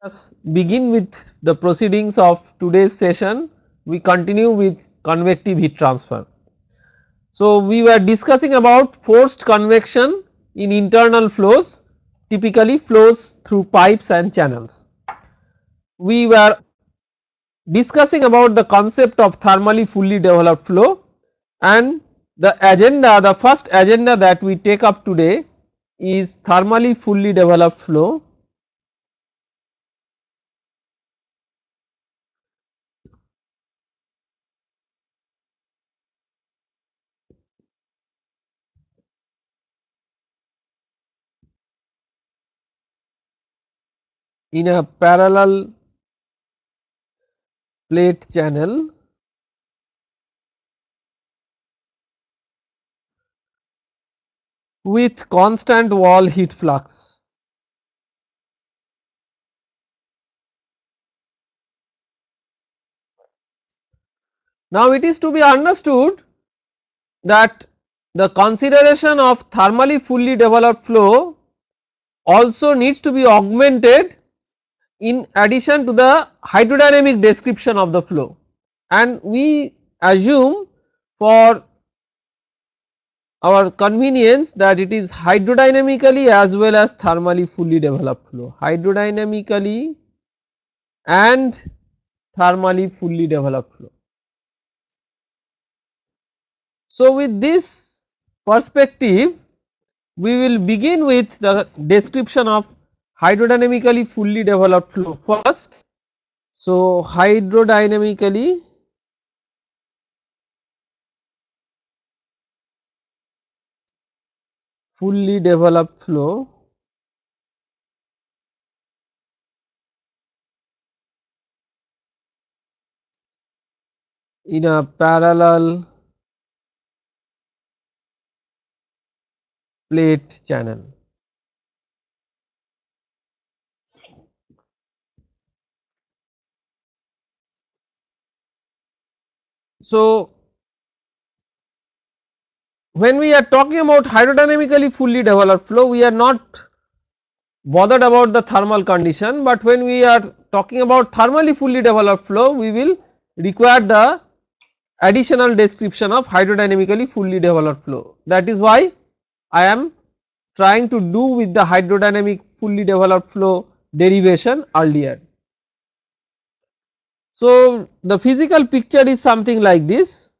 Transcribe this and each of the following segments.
Let's begin with the proceedings of today's session. We continue with convective heat transfer. So, we were discussing about forced convection in internal flows, typically flows through pipes and channels. We were discussing about the concept of thermally fully developed flow, and the first agenda that we take up today is thermally fully developed flow. In a parallel plate channel with constant wall heat flux. Now, it is to be understood that the consideration of thermally fully developed flow also needs to be augmented in addition to the hydrodynamic description of the flow, and we assume for our convenience that it is hydrodynamically as well as thermally fully developed flow, hydrodynamically and thermally fully developed flow. So, with this perspective, we will begin with the description of hydrodynamically fully developed flow first. So, hydrodynamically fully developed flow in a parallel plate channel. So, when we are talking about hydrodynamically fully developed flow, we are not bothered about the thermal condition, but when we are talking about thermally fully developed flow, we will require the additional description of hydrodynamically fully developed flow. That is why I am trying to do with the hydrodynamic fully developed flow derivation earlier. So, the physical picture is something like this.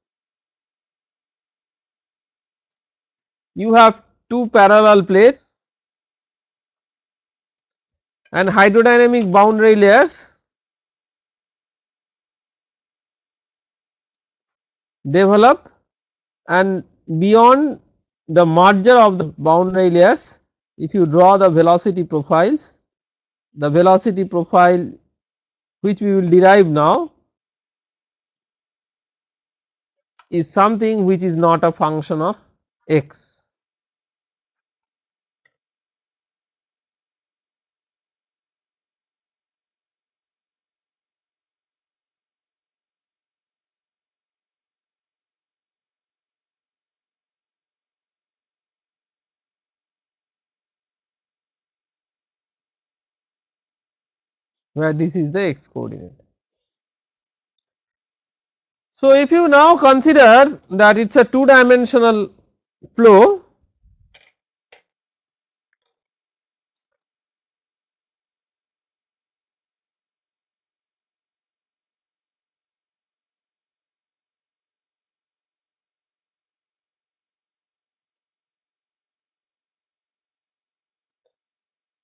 You have two parallel plates and hydrodynamic boundary layers develop, and beyond the merger of the boundary layers, if you draw the velocity profiles, the velocity profile which we will derive now is something which is not a function of x. Where this is the x coordinate. So, if you now consider that it is a two dimensional flow,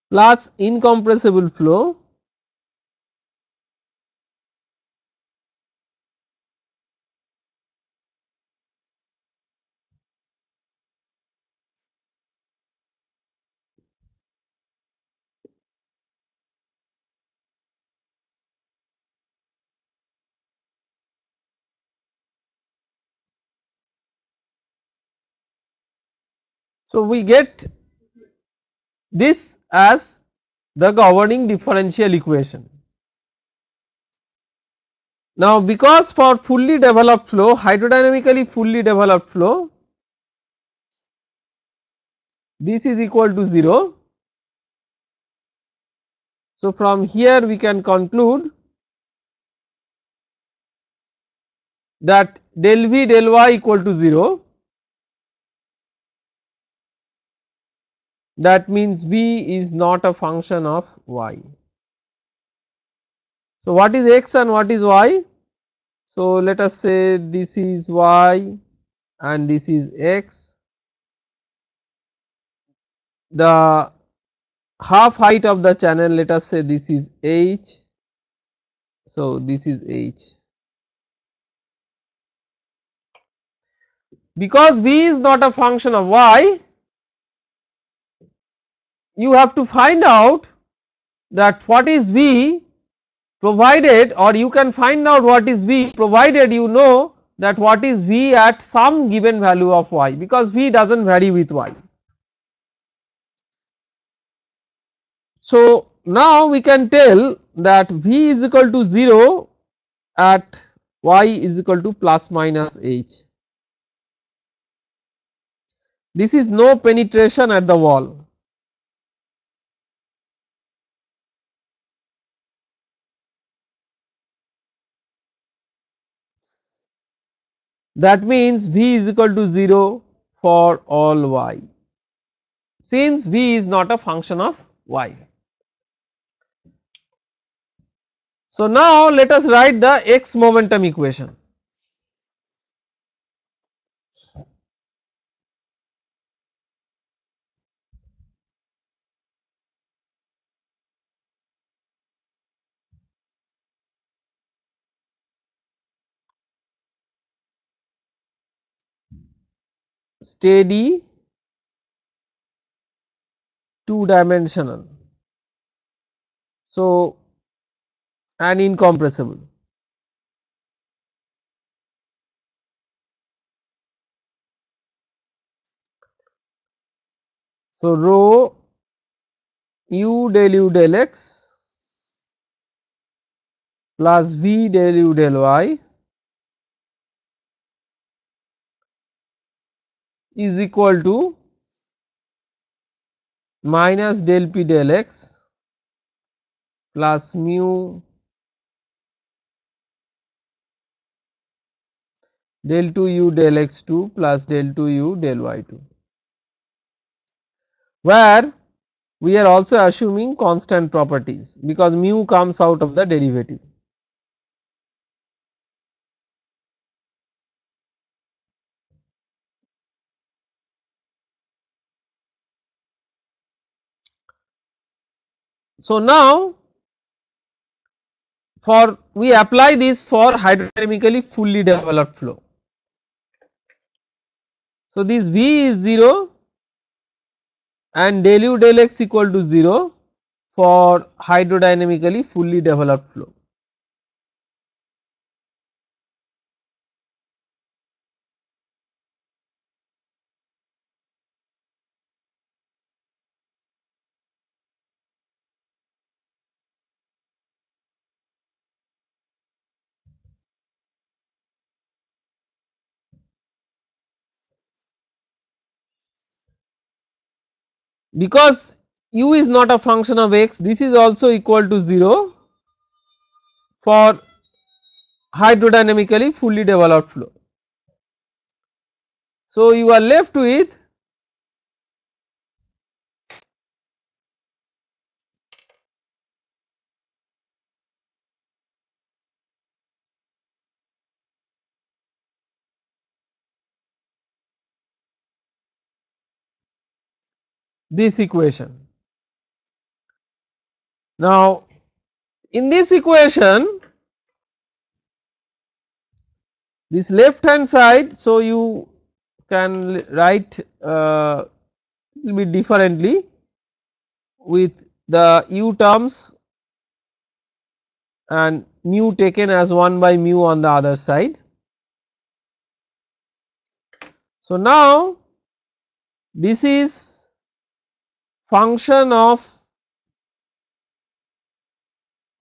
plus incompressible flow, so we get this as the governing differential equation. Now, because for fully developed flow, hydrodynamically fully developed flow, this is equal to 0. So, from here we can conclude that del v del y equal to 0, that means v is not a function of y. So, what is x and what is y? So, let us say this is y and this is x. The half height of the channel, let us say this is h. So, this is h. Because v is not a function of y, you have to find out that what is v, provided, or you can find out what is v provided you know that what is v at some given value of y, because v does not vary with y. So, now we can tell that v is equal to 0 at y is equal to plus minus h. This is no penetration at the wall. That means v is equal to 0 for all y, since v is not a function of y. So, now let us write the x momentum equation. Steady, two dimensional, so and incompressible. So, rho u del x plus v del u del y is equal to minus del p del x plus mu del 2 u del x 2 plus del 2 u del y 2, where we are also assuming constant properties because mu comes out of the derivative. So, now for we apply this for hydrodynamically fully developed flow. So, this v is 0 and del u del x equal to 0 for hydrodynamically fully developed flow. Because u is not a function of x, this is also equal to 0 for hydrodynamically fully developed flow. So, you are left with this equation. Now, in this equation, this left hand side, so you can write little bit differently with the u terms and mu taken as 1 by mu on the other side. So, now this is function of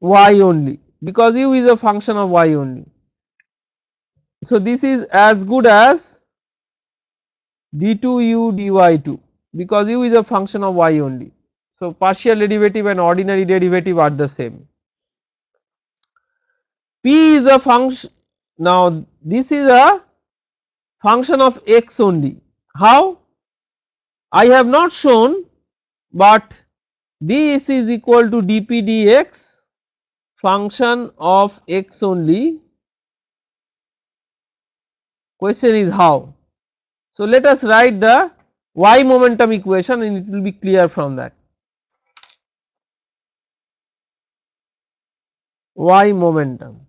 y only, because u is a function of y only. So, this is as good as d2 u dy 2, because u is a function of y only. So, partial derivative and ordinary derivative are the same. P is a function, now this is a function of x only. How? I have not shown, but this is equal to dp dx function of x only. Question is how? So, let us write the y momentum equation and it will be clear from that. Y momentum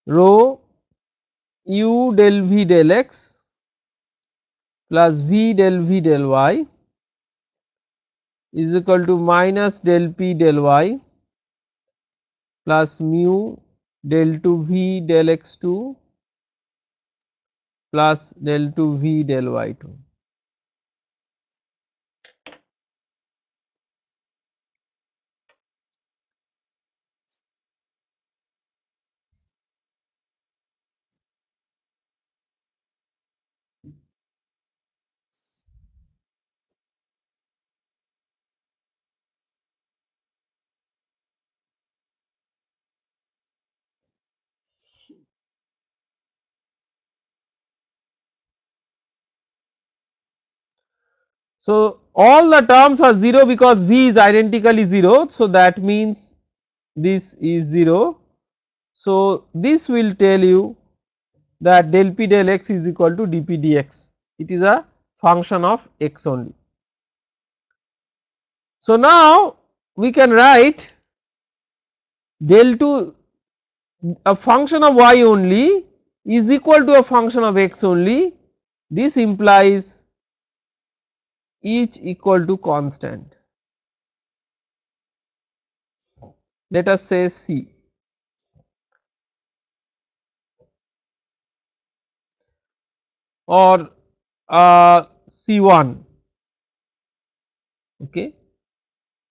rho u del v del x plus v del v del y is equal to minus del p del y plus mu del 2 v del x 2 plus del 2 v del y 2. So, all the terms are 0 because v is identically 0. So, that means this is 0. So, this will tell you that del p del x is equal to dp dx, it is a function of x only. So, now we can write del 2, a function of y only is equal to a function of x only. This implies each equal to constant. Let us say C. Or C1. Okay.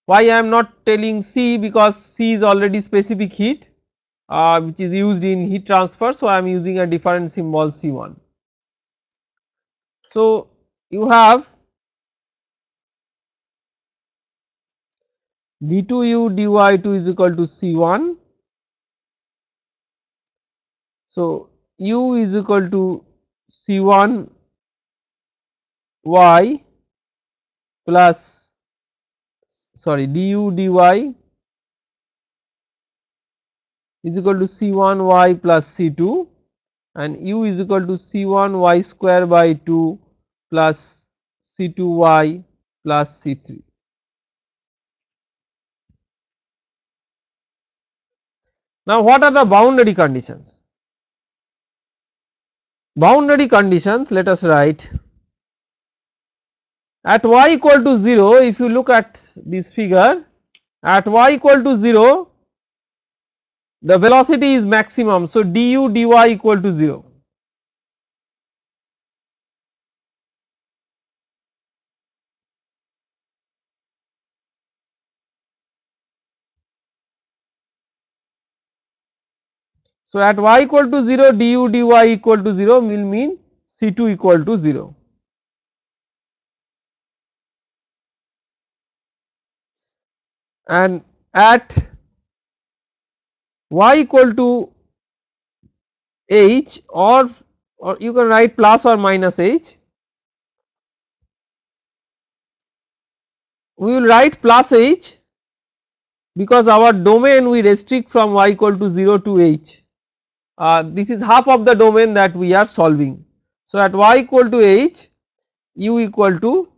Why I am not telling C? Because C is already specific heat which is used in heat transfer. So, I am using a different symbol C1. So, you have d2u dy2 is equal to C1. So, u is equal to C1 y plus du dy is equal to C1 y plus C2 and u is equal to C1 y square by 2 plus C2 y plus C3. Now, what are the boundary conditions? Boundary conditions, let us write. At y equal to 0, if you look at this figure, at y equal to 0, the velocity is maximum. So, du dy equal to 0. So, at y equal to 0, du dy equal to 0 will mean C2 equal to 0. And at y equal to h, or you can write plus or minus h, we will write plus h because our domain we restrict from y equal to 0 to h. This is half of the domain that we are solving. So, at y equal to h, u equal to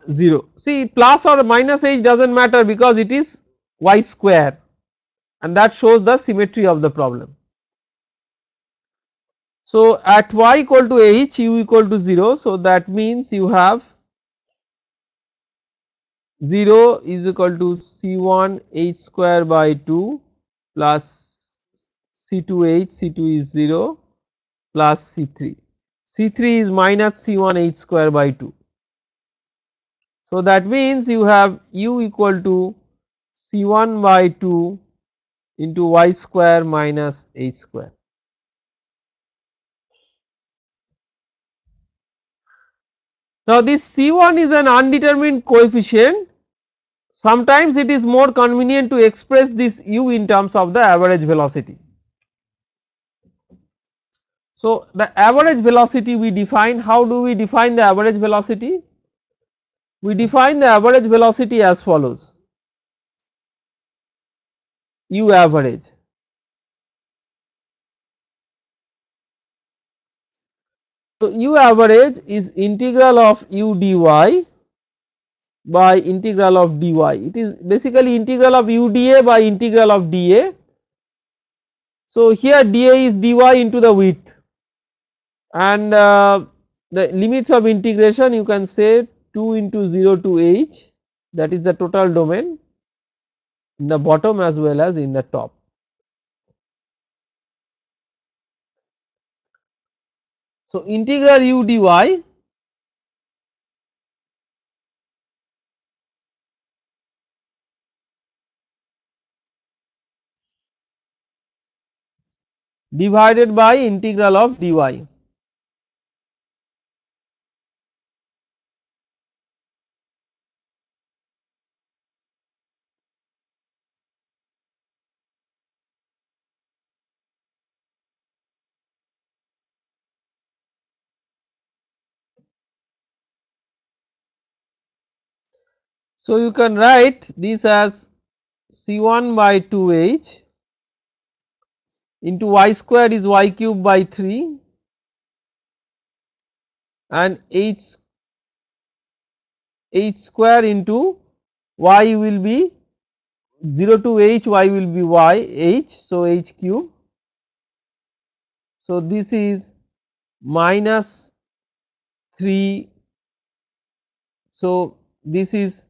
0. See, plus or minus h does not matter because it is y square, and that shows the symmetry of the problem. So, at y equal to h, u equal to 0. So, that means you have 0 is equal to C1 h square by 2 plus C2 h, C2 is 0 plus C3. C3 is minus C1 h square by 2. So, that means you have u equal to C1 by 2 into y square minus h square. Now this C1 is an undetermined coefficient. Sometimes it is more convenient to express this u in terms of the average velocity. So the average velocity we define, how do we define the average velocity? We define the average velocity as follows: u average. So u average is integral of u dy by integral of dy. It is basically integral of u dA by integral of dA. So here dA is dy into the width, and the limits of integration you can say 2 into 0 to h, that is the total domain in the bottom as well as in the top. So integral u dy divided by integral of dy. So you can write this as C1 by 2h into y square is y cube by 3 and h square into y will be 0 to h, y will be y h, so h cube. So this is minus 3, so this is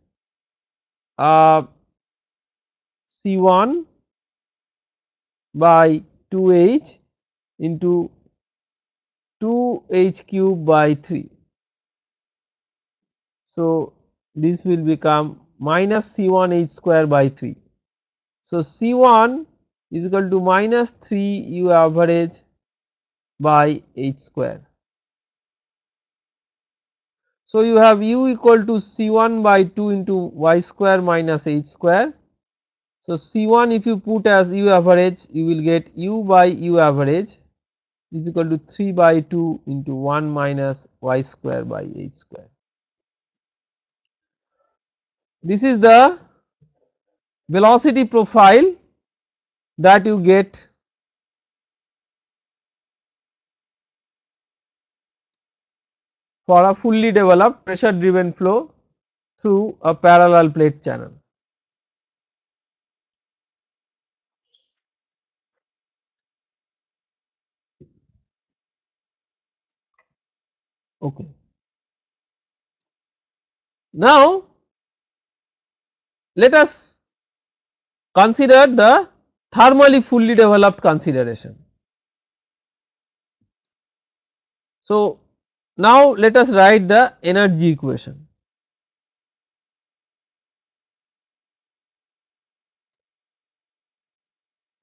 C1 by 2h into 2h cube by 3. So this will become minus C1 h square by 3. So C1 is equal to minus 3 u average by h square. So you have u equal to C1 by 2 into y square minus h square. So C1 if you put as u average, you will get u by u average is equal to 3 by 2 into 1 minus y square by h square. This is the velocity profile that you get for a fully developed pressure driven flow through a parallel plate channel. Okay. Now let us consider the thermally fully developed consideration. So now let us write the energy equation.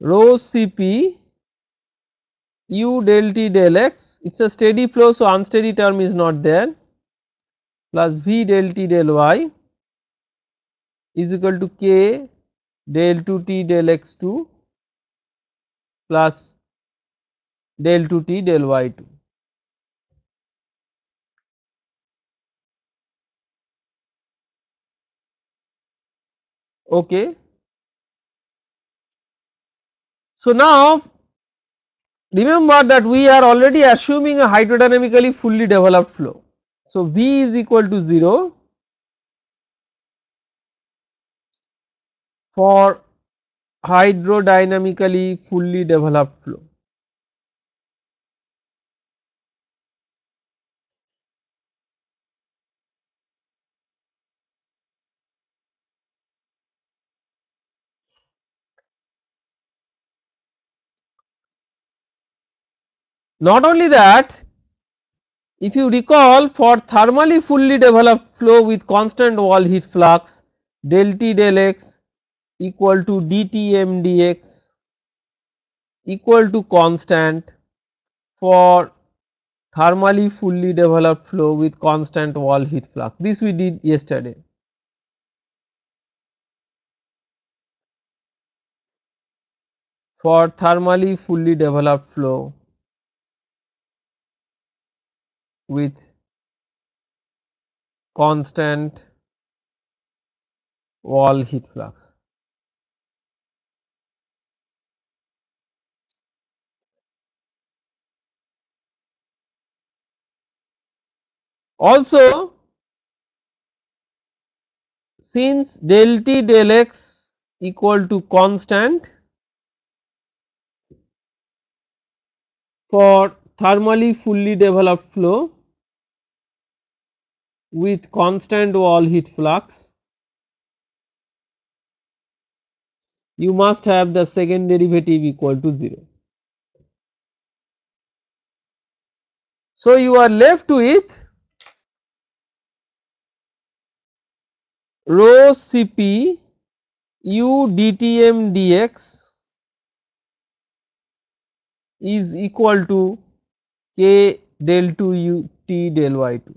Rho Cp u del T del x, it is a steady flow, so unsteady term is not there, plus V del T del y is equal to K del 2T del x2 plus del 2T del y2. Okay. So now remember that we are already assuming a hydrodynamically fully developed flow. So V is equal to 0 for hydrodynamically fully developed flow. Not only that, if you recall, for thermally fully developed flow with constant wall heat flux, del T del x equal to dTm dx equal to constant for thermally fully developed flow with constant wall heat flux. This we did yesterday. For thermally fully developed flow with constant wall heat flux. Also, since del T del X equal to constant for thermally fully developed flow with constant wall heat flux, you must have the second derivative equal to 0. So, you are left with rho Cp u dTm dx is equal to k del 2 u t del y2.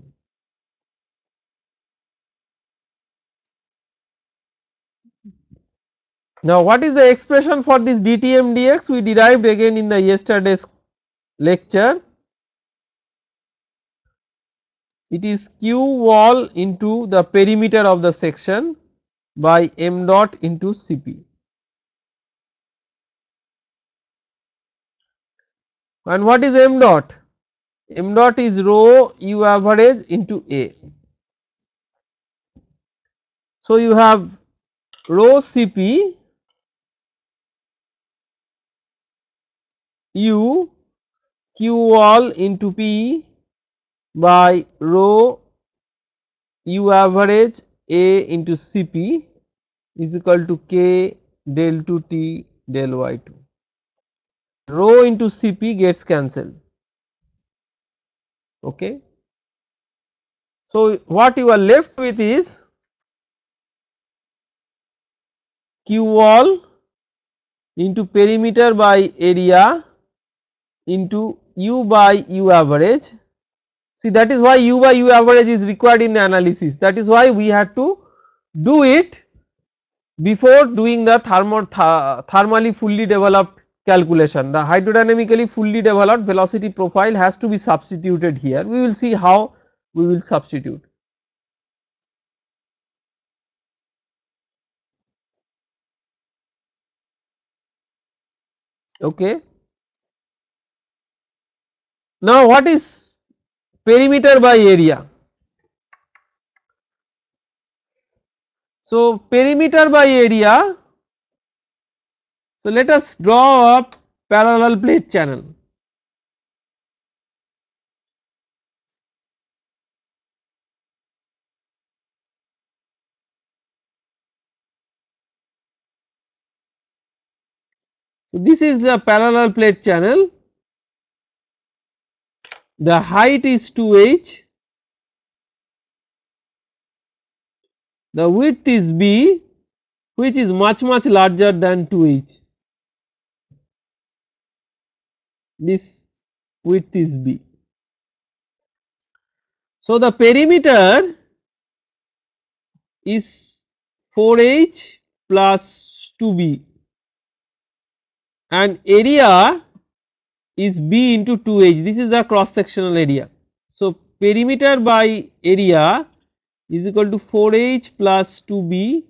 Now, what is the expression for this dTm dx? We derived again in the yesterday's lecture. It is q wall into the perimeter of the section by m dot into Cp. And what is m dot? M dot is rho u average into A. So, you have rho Cp u q wall into P by rho u average A into Cp is equal to k del 2 t del y2. Rho into Cp gets cancelled. Okay. So, what you are left with is q wall into perimeter by area into u by u average. See, that is why u by u average is required in the analysis. That is why we had to do it before doing the thermally fully developed calculation. The hydrodynamically fully developed velocity profile has to be substituted here. We will see how we will substitute. Okay. Now, what is perimeter by area? So, perimeter by area. So, let us draw a parallel plate channel. So, this is the parallel plate channel. The height is 2h, the width is b, which is much larger than 2h. This width is b. So, the perimeter is 4h plus 2b and area is b into 2h. This is the cross sectional area. So, perimeter by area is equal to 4h plus 2b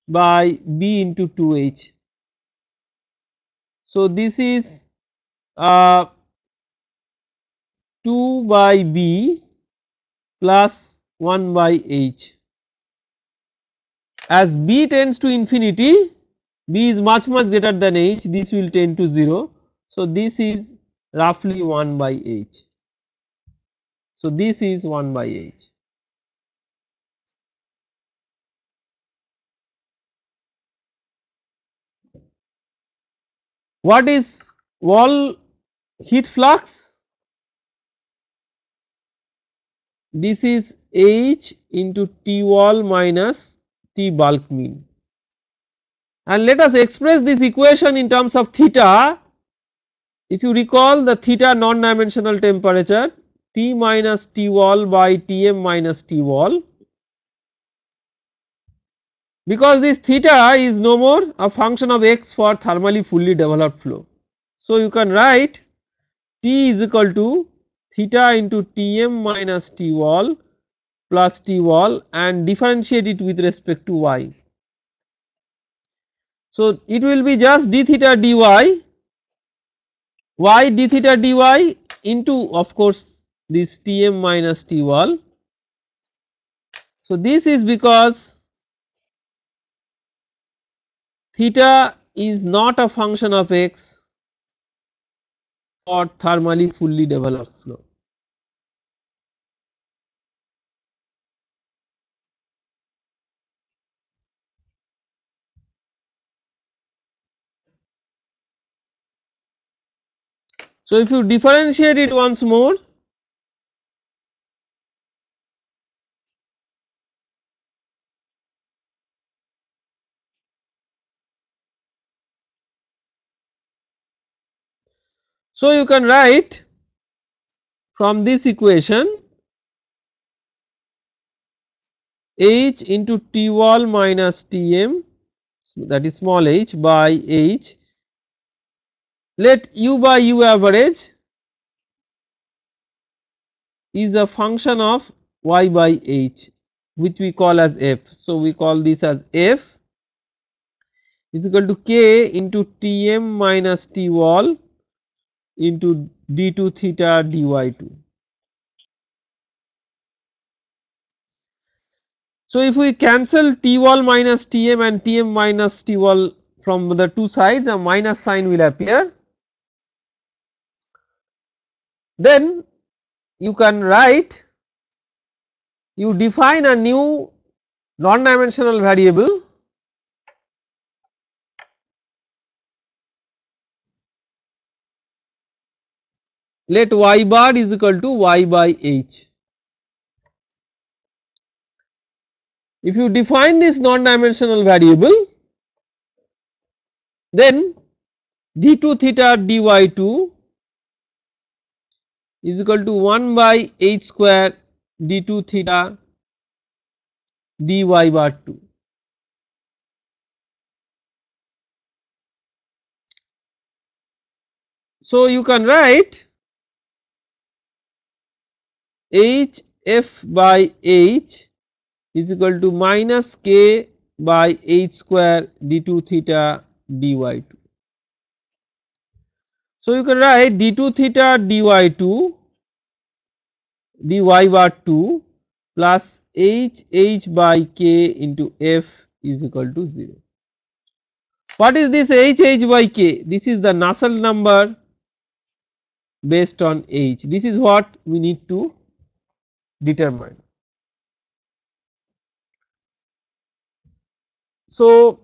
by b into 2h. So, this is 2 by b plus 1 by h. As b tends to infinity, b is much greater than h, this will tend to 0. So, this is roughly 1 by h. So, this is 1 by h. What is wall heat flux? This is h into T wall minus T bulk mean. And let us express this equation in terms of theta. If you recall the theta non-dimensional temperature, T minus T wall by Tm minus T wall, because this theta is no more a function of x for thermally fully developed flow. So, you can write T is equal to theta into Tm minus T wall plus T wall and differentiate it with respect to y. So, it will be just d theta dy, y d theta dy into of course this Tm minus T wall. So, this is because theta is not a function of x for thermally fully developed flow. So, if you differentiate it once more, so you can write from this equation h into T wall minus Tm, that is small h, by h, let u by u average is a function of y by h, which we call as f. So, we call this as f is equal to k into Tm minus T wall into d2 theta dy2. So, if we cancel T wall minus Tm and Tm minus T wall from the two sides, a minus sign will appear. Then you can write, you define a new non-dimensional variable let y bar is equal to y by h. If you define this non-dimensional variable, then d2 theta dy2 is equal to 1 by h square d2 theta dy bar 2. So, you can write h f by h is equal to minus k by h square d2 theta dy2. So, you can write d2 theta dy2 dy bar 2 plus h by k into f is equal to 0. What is this h by k? This is the Nusselt number based on h. This is what we need to determine. So,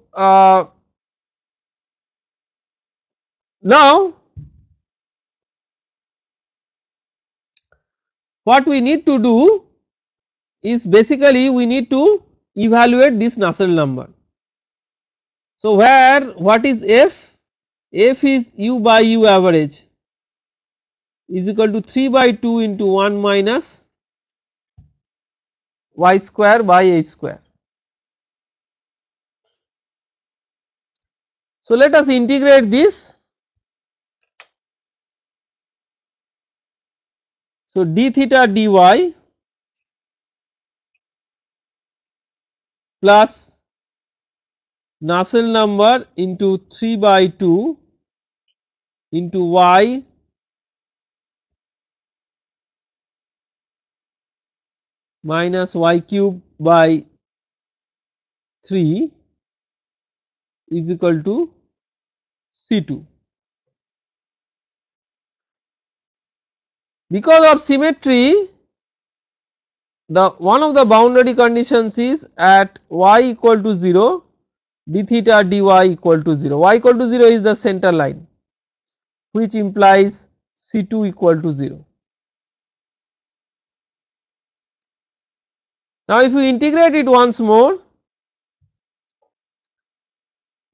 now what we need to do is basically we need to evaluate this Nusselt number. So, where what is f? F is u by u average is equal to 3 by 2 into 1 minus y square by h square. So, let us integrate this. So, d theta dy plus Nusselt number into 3 by 2 into y minus y cube by 3 is equal to C2. Because of symmetry, the one of the boundary conditions is at y equal to 0 d theta dy equal to 0, y equal to 0 is the center line, which implies C2 equal to 0. Now, if we integrate it once more,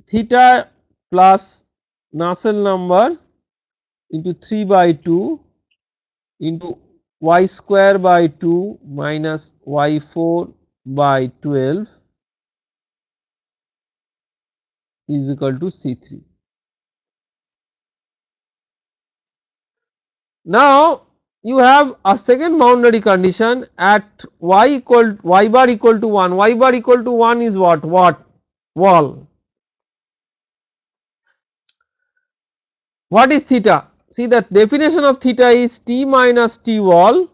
theta plus Nusselt number into 3 by 2 into y square by 2 minus y 4 by 12 is equal to C3. Now you have a second boundary condition at y bar equal to 1, y bar equal to 1 is what? Wall. What is theta? See, the definition of theta is T minus T wall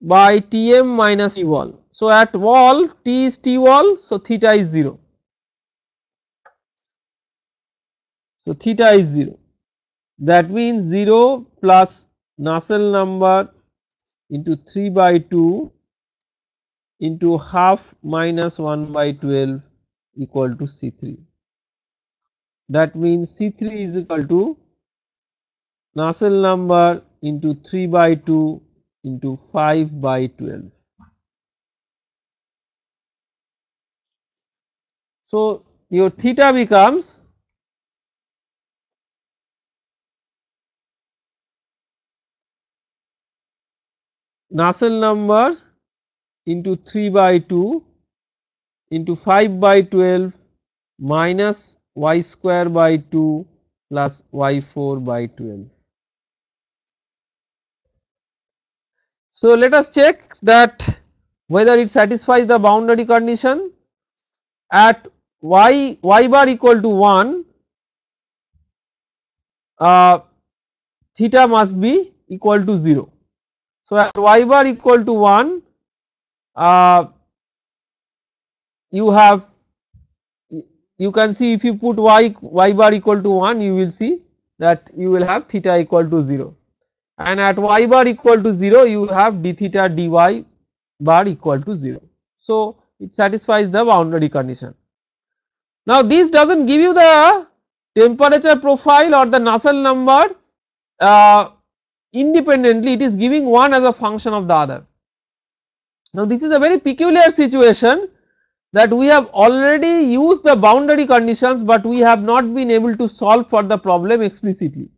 by Tm minus T wall. So at wall T is T wall, so theta is 0. So theta is 0. That means 0 plus Nusselt number into 3 by 2 into half minus 1 by 12 equal to C3. That means C3 is equal to Nusselt number into 3 by 2 into 5 by 12. So your theta becomes Nusselt number into 3 by 2 into 5 by 12 minus y square by 2 plus y 4 by 12. So let us check that whether it satisfies the boundary condition. At y bar equal to 1, theta must be equal to 0. So at y bar equal to 1, you can see if you put y bar equal to 1, you will see that you will have theta equal to 0, and at y bar equal to 0 you have d theta dy bar equal to 0. So it satisfies the boundary condition. Now this does not give you the temperature profile or the Nusselt number independently, it is giving one as a function of the other. Now this is a very peculiar situation that we have already used the boundary conditions, but we have not been able to solve for the problem explicitly.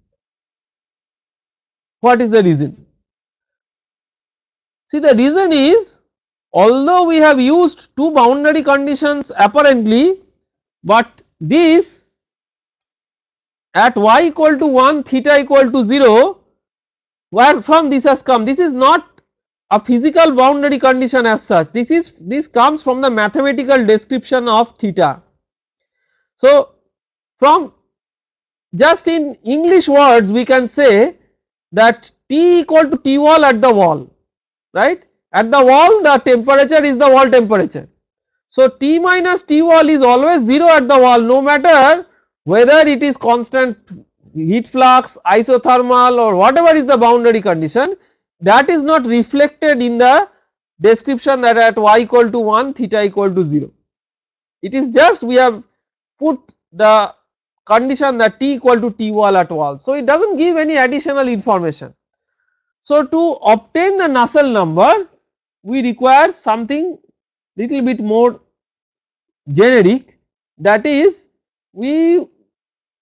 What is the reason? See, the reason is, although we have used two boundary conditions apparently, but this at y equal to 1 theta equal to 0, where from this has come? This is not a physical boundary condition as such, this comes from the mathematical description of theta. So from just in English words we can say that T equal to T wall at the wall, right? At the wall the temperature is the wall temperature. So T minus T wall is always 0 at the wall, no matter whether it is constant heat flux, isothermal, or whatever is the boundary condition, that is not reflected in the description that at y equal to 1 theta equal to 0. It is just we have put the condition that T equal to T wall at wall. So it does not give any additional information. So to obtain the Nusselt number, we require something little bit more generic, that is we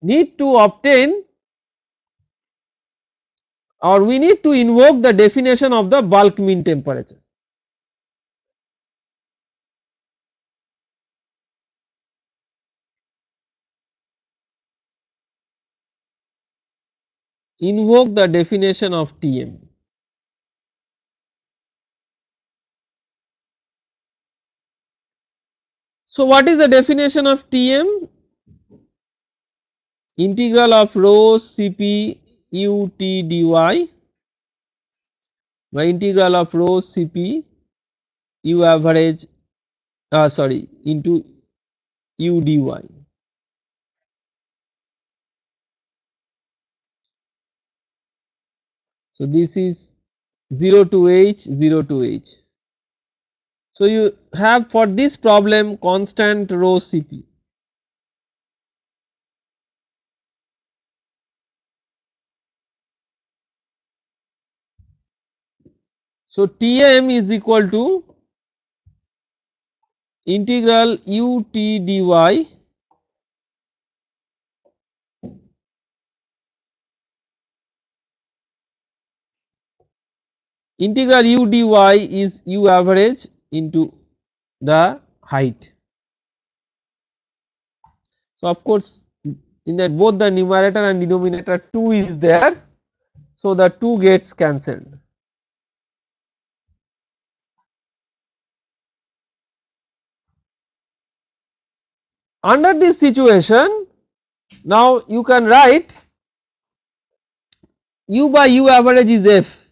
need to obtain, or we need to invoke the definition of the bulk mean temperature. Invoke the definition of Tm. So what is the definition of Tm? Integral of rho Cp ut dy by integral of rho Cp u average into u dy. So this is 0 to h, 0 to h. So you have for this problem constant rho Cp. So Tm is equal to integral ut dy integral u dy is u average into the height. So, of course, in that both the numerator and denominator 2 is there. So, the 2 gets cancelled. Under this situation, now you can write u by u average is f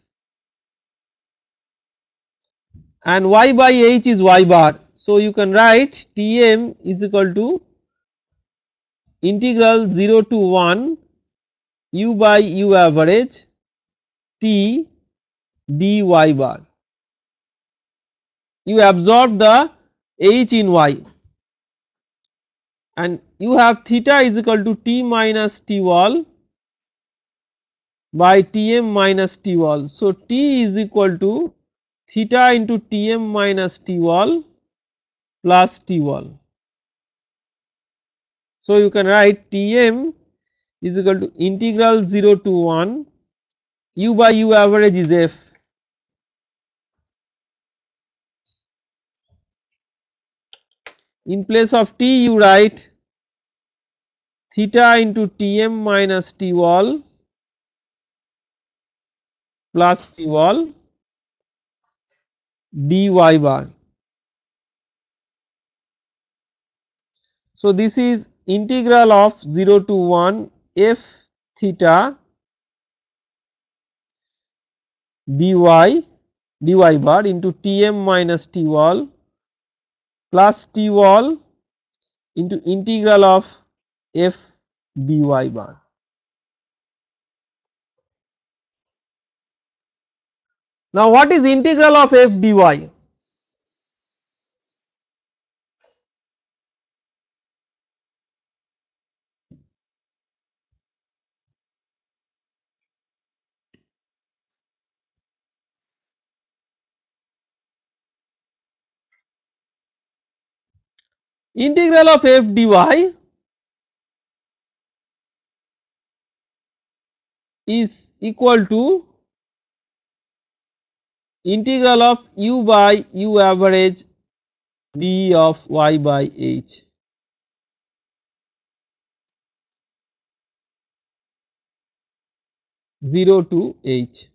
and y by h is y bar. So, you can write Tm is equal to integral 0 to 1 u by u average T dy bar. You absorb the h in y and you have theta is equal to T minus T wall by Tm minus T wall. So, T is equal to theta into Tm minus T wall plus T wall. So, you can write Tm is equal to integral 0 to 1 u by u average is f in place of T you write theta into Tm minus T wall plus T wall dy bar. So, this is integral of 0 to 1 f theta dy bar into Tm minus T wall plus T wall into integral of f dy bar. Now, what is integral of f dy? Integral of f dy is equal to integral of u by u average d of y by h. Zero to h.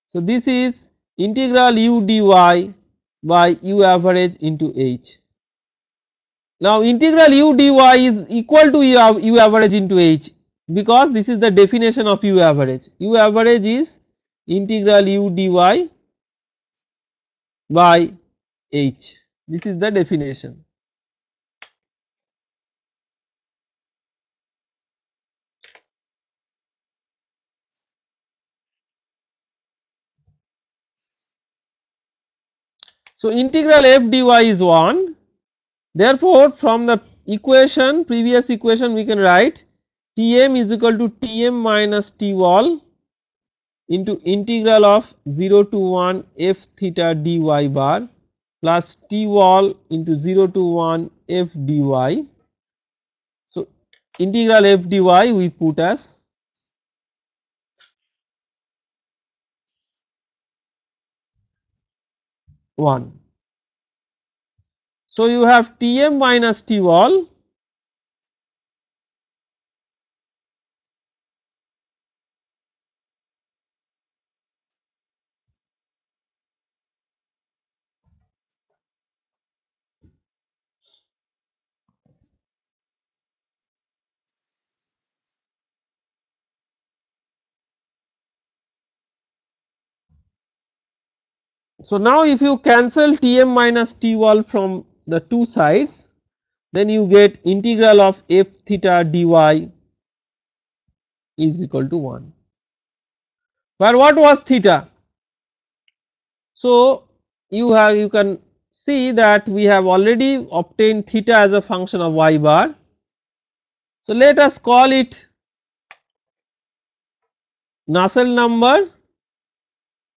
So, this is integral u dy by u average into h. Now, integral u dy is equal to u average into h because this is the definition of u average. U average is integral u dy by h. This is the definition. So, integral f dy is 1. Therefore, from the equation previous equation we can write Tm is equal to Tm minus T wall into integral of 0 to 1 f theta dy bar plus T wall into 0 to 1 f dy. So, integral f dy we put as 1. So, you have Tm minus T wall So, now if you cancel Tm minus T wall from the two sides, then you get integral of f theta dy is equal to 1. But what was theta? So, you can see that we have already obtained theta as a function of y bar. So, let us call it Nusselt number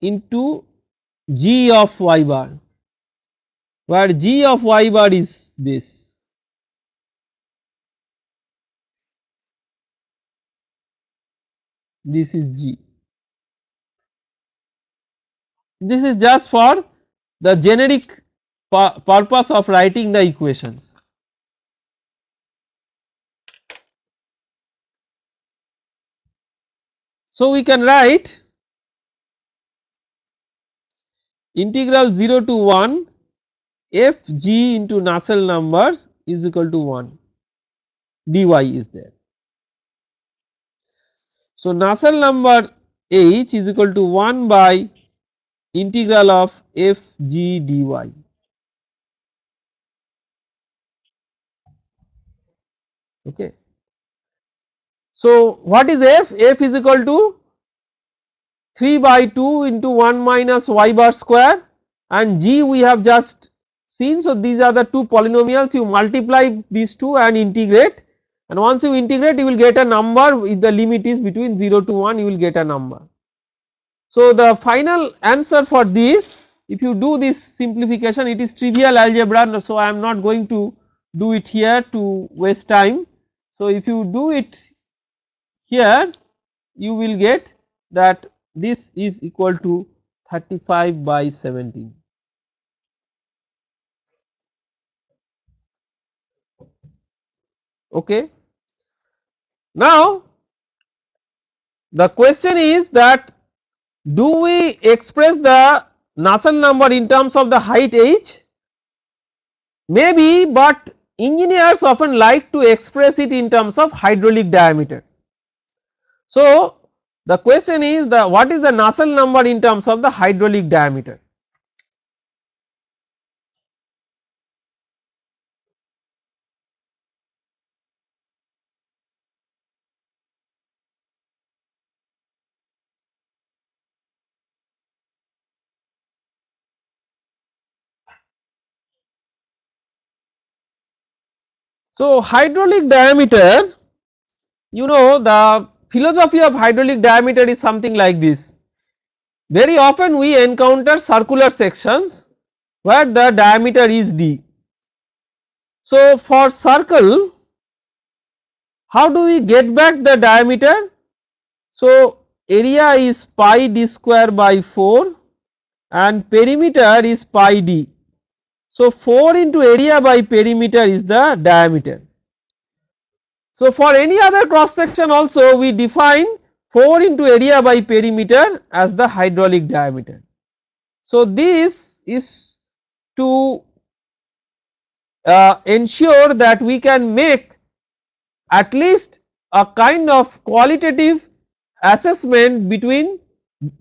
into g of y bar, where g of y bar is this. This is g. This is just for the generic purpose of writing the equations. So we can write integral 0 to 1 f g into Nusselt number is equal to 1, dy is there. So Nusselt number h is equal to 1 by integral of f g dy. Okay. So what is f? F is equal to 3 by 2 into 1 minus y bar square, and g we have just seen. So these are the two polynomials, you multiply these two and integrate, and once you integrate you will get a number. If the limit is between 0 to 1 you will get a number. So the final answer for this, if you do this simplification, it is trivial algebra, so I am not going to do it here to waste time. So if you do it here you will get that this is equal to 35 by 17. Okay. Now the question is that, do we express the Nusselt number in terms of the height h? Maybe, but engineers often like to express it in terms of hydraulic diameter. So the question is, what is the Nusselt number in terms of the hydraulic diameter? So hydraulic diameter, you know, the philosophy of hydraulic diameter is something like this. Very often we encounter circular sections where the diameter is d. So for circle, how do we get back the diameter? So area is pi d square by 4 and perimeter is pi d. So 4 into area by perimeter is the diameter. So for any other cross section also we define 4 into area by perimeter as the hydraulic diameter. So this is to ensure that we can make at least a kind of qualitative assessment between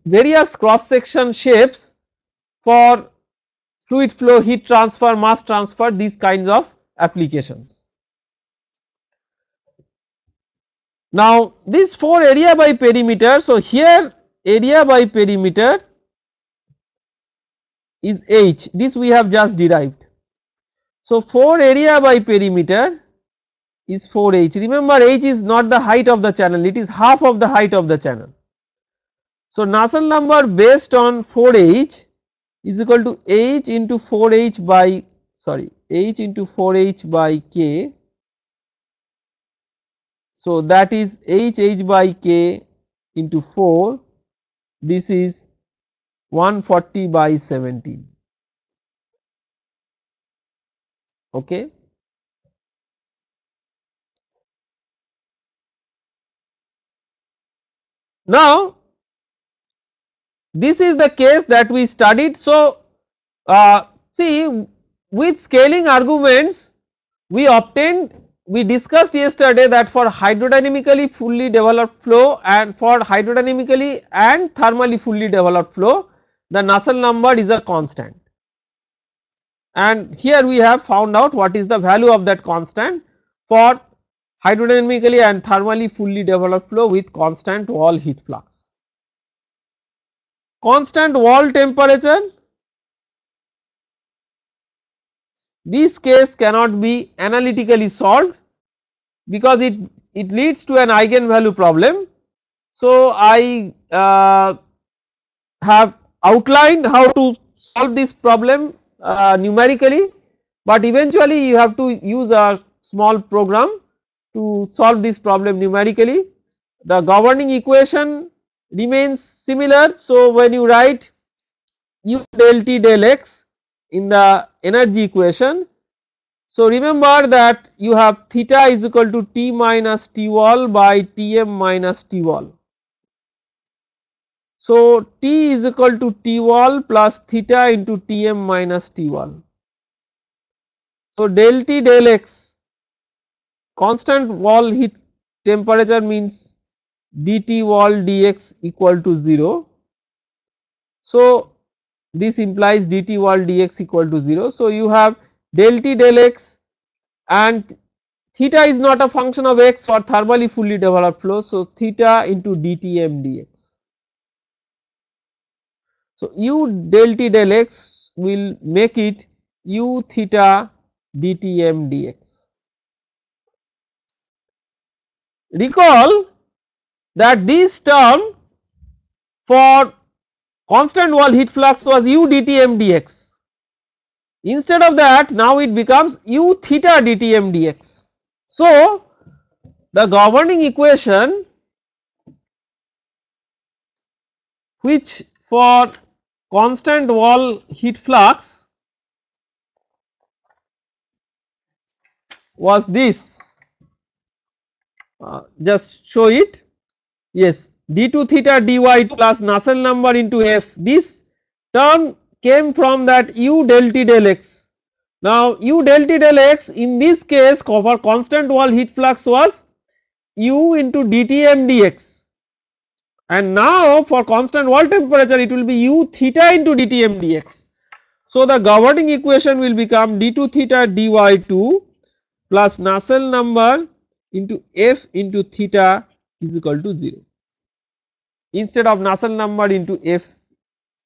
various cross section shapes for fluid flow, heat transfer, mass transfer, these kinds of applications. Now this 4 area by perimeter, so here area by perimeter is h, this we have just derived. So 4 area by perimeter is 4h. Remember, h is not the height of the channel, it is half of the height of the channel. So Nusselt number based on 4h is equal to h into 4h by h into 4h by k. So that is h by k into 4, this is 140 by 17. Okay. Now this is the case that we studied. So see, with scaling arguments we discussed yesterday that for hydrodynamically fully developed flow and for hydrodynamically and thermally fully developed flow, the Nusselt number is a constant, and here we have found out what is the value of that constant for hydrodynamically and thermally fully developed flow with constant wall heat flux. Constant wall temperature, this case cannot be analytically solved because it leads to an eigenvalue problem. So I have outlined how to solve this problem numerically, but eventually you have to use a small program to solve this problem numerically. The governing equation remains similar. So when you write U del T del X in the energy equation. So remember that you have theta is equal to T minus T wall by Tm minus T wall. So T is equal to T wall plus theta into Tm minus T wall. So del T del X, constant wall heat temperature means dT wall dx equal to 0. So this implies dT wall dx equal to 0. So you have del T del X, and theta is not a function of x for thermally fully developed flow. So theta into dTm dx. So U del T del X will make it U theta dTm dx. Recall that this term for constant wall heat flux was U dTm dx. Instead of that, now it becomes U theta dTm dx. So the governing equation which for constant wall heat flux was this, just show it, yes, d2 theta dy plus Nusselt number into F. This term came from that U del T del X. Now U del T del X in this case for constant wall heat flux was U into dTm dx, and now for constant wall temperature it will be U theta into dTm dx. So the governing equation will become d2 theta dy2 plus Nusselt number into F into theta is equal to 0, instead of Nusselt number into F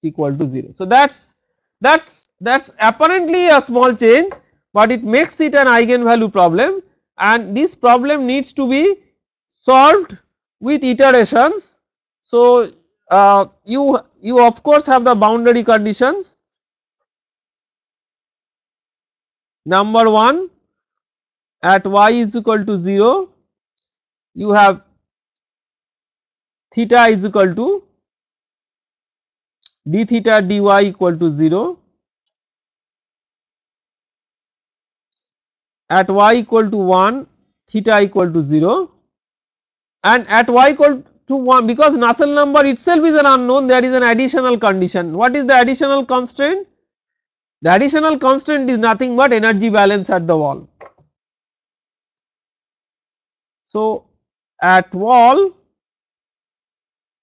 equal to 0. So that's apparently a small change, but it makes it an eigenvalue problem, and this problem needs to be solved with iterations. So you of course have the boundary conditions. Number 1, at y is equal to 0, you have theta is equal to d theta dy equal to 0. At y equal to 1, theta equal to 0, and at y equal to 1, because Nusselt number itself is an unknown, there is an additional condition. What is the additional constraint? The additional constraint is nothing but energy balance at the wall. So at wall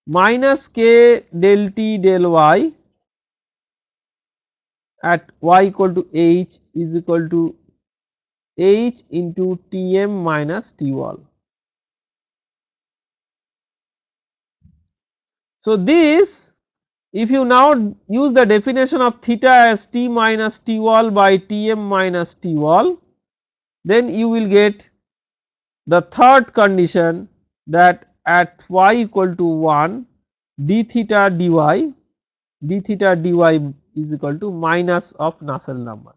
minus k del T del y at y equal to h is equal to h into Tm minus T wall. So this, if you now use the definition of theta as T minus T wall by Tm minus T wall, then you will get the third condition, that at y equal to 1 d theta dy is equal to minus of Nusselt number.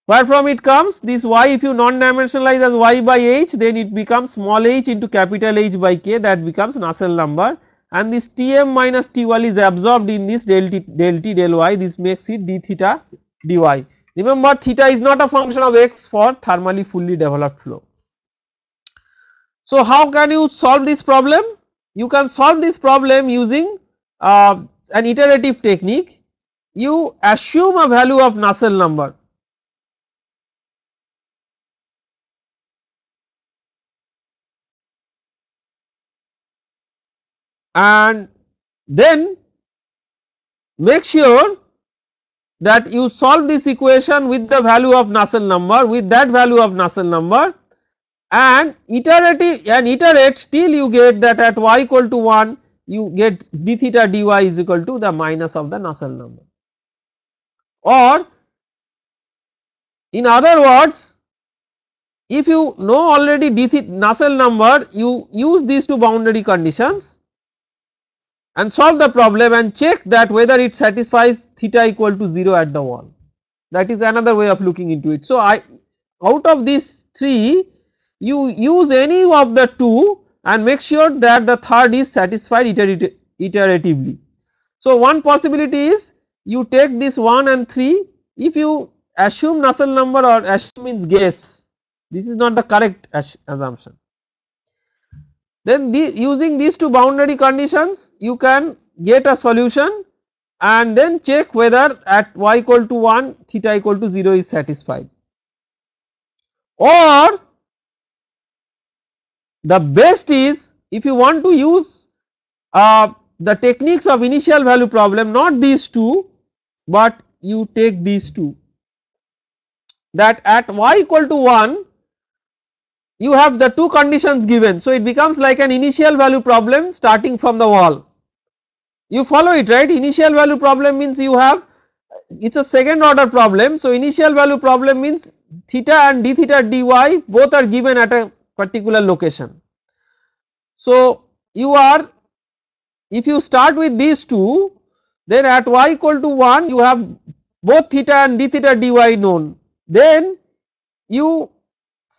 Where from it comes? This y, if you non-dimensionalize as y by h, then it becomes small h into capital H by k, that becomes Nusselt number, and this Tm minus T wall is absorbed in this del T del y, this makes it d theta dy. Remember, theta is not a function of x for thermally fully developed flow. So how can you solve this problem? You can solve this problem using an iterative technique. You assume a value of Nusselt number, and then make sure that you solve this equation with the value of Nusselt number, with that value of Nusselt number, and iterate till you get that at y equal to 1 you get d theta dy is equal to the minus of the Nusselt number, or in other words, if you know already d theta Nusselt number, you use these two boundary conditions and solve the problem and check that whether it satisfies theta equal to 0 at the wall. That is another way of looking into it. So out of these three, you use any of the two and make sure that the third is satisfied iteratively. So, one possibility is you take this 1 and 3, if you assume Nusselt number, or assume means guess, this is not the correct assumption. Then using these two boundary conditions you can get a solution and then check whether at y equal to 1 theta equal to 0 is satisfied, or the best is if you want to use the techniques of initial value problem, not these two but you take these two, that at y equal to 1 you have the two conditions given. So, it becomes like an initial value problem starting from the wall. You follow it, right? Initial value problem means you have, it is a second order problem. So, initial value problem means theta and d theta dy both are given at a particular location. So, you are, if you start with these two, then at y equal to 1 you have both theta and d theta dy known, then you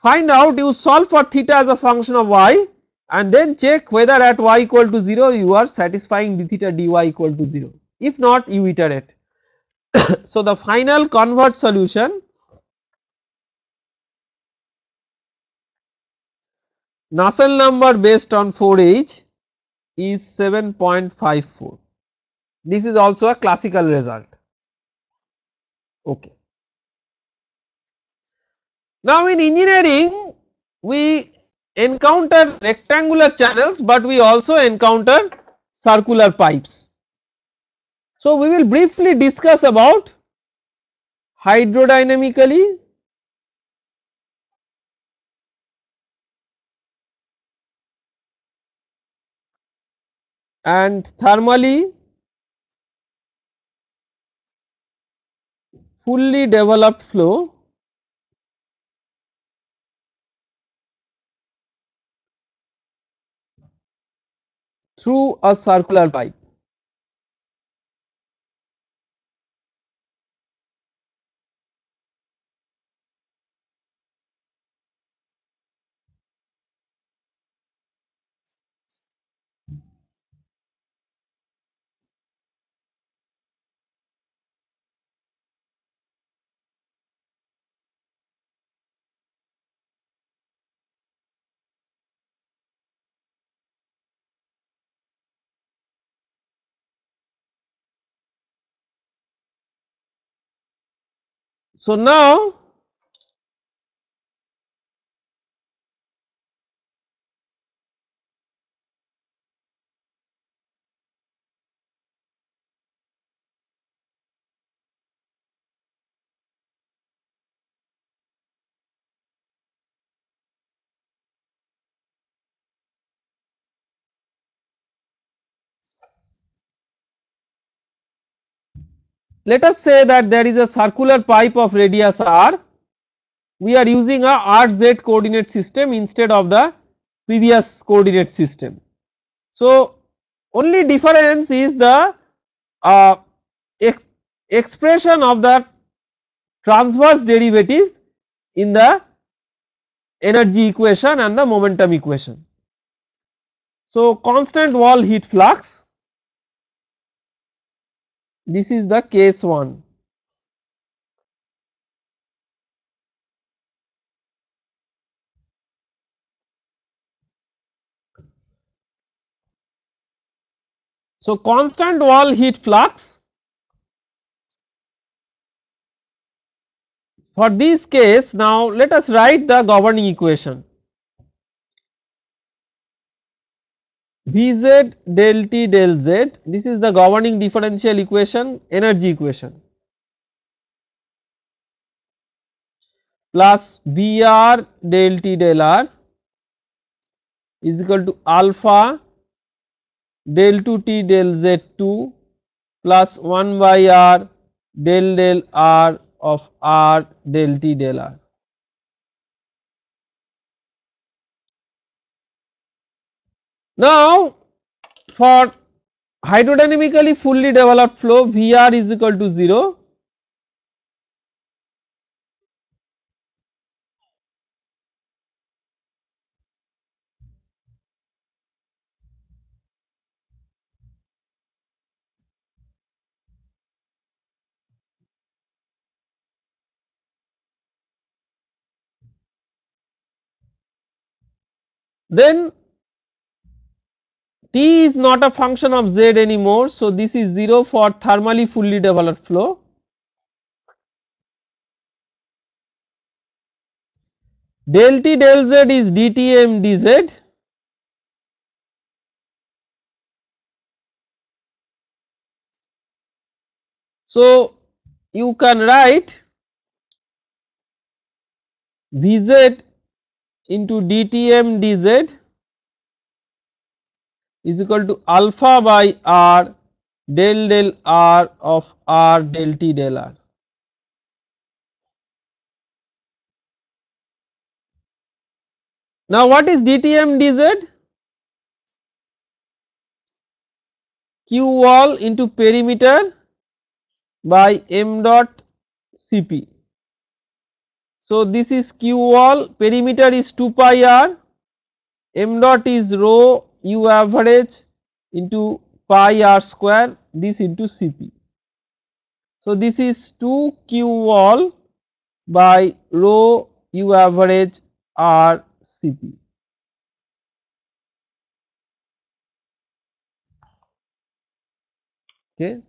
find out, you solve for theta as a function of y and then check whether at y equal to 0 you are satisfying d theta dy equal to 0, if not you iterate. So, the final converged solution, Nusselt number based on 4H is 7.54. This is also a classical result. Okay. Now, in engineering we encounter rectangular channels, but we also encounter circular pipes. So, we will briefly discuss about hydrodynamically and thermally fully developed flow through a circular pipe. So, now let us say that there is a circular pipe of radius r, we are using a rz coordinate system instead of the previous coordinate system. So, only difference is the expression of the transverse derivative in the energy equation and the momentum equation. So, constant wall heat flux, this is the case 1. So, constant wall heat flux, for this case now let us write the governing equation. Vz del T del Z, this is the governing differential equation, energy equation, plus Vr del T del R is equal to alpha del 2 T del Z2 plus 1 by R del R of R del T del R. Now, for hydrodynamically fully developed flow, Vr is equal to 0. then T is not a function of Z anymore. So, this is 0 for thermally fully developed flow. Del T del Z is dTm dZ. So, you can write Vz into dTm dZ is equal to alpha by R del del R of R del T del R. Now, what is dTm dZ? Q wall into perimeter by m dot Cp. So, this is Q wall, perimeter is 2 pi r, m dot is rho u average into pi r square, this into Cp. So, this is 2 Q wall by rho u average r Cp. Okay.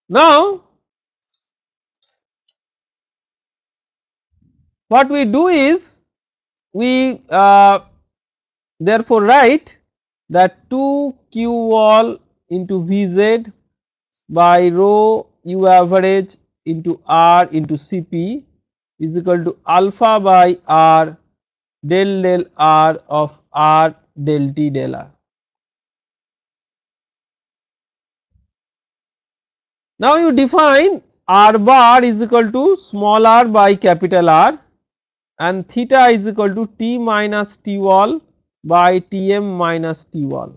Now, what we do is we therefore write that 2 Q wall into Vz by rho u average into R into Cp is equal to alpha by R del del R of R del T del R. Now, you define R bar is equal to small r by capital R and theta is equal to T minus T wall by Tm minus T wall.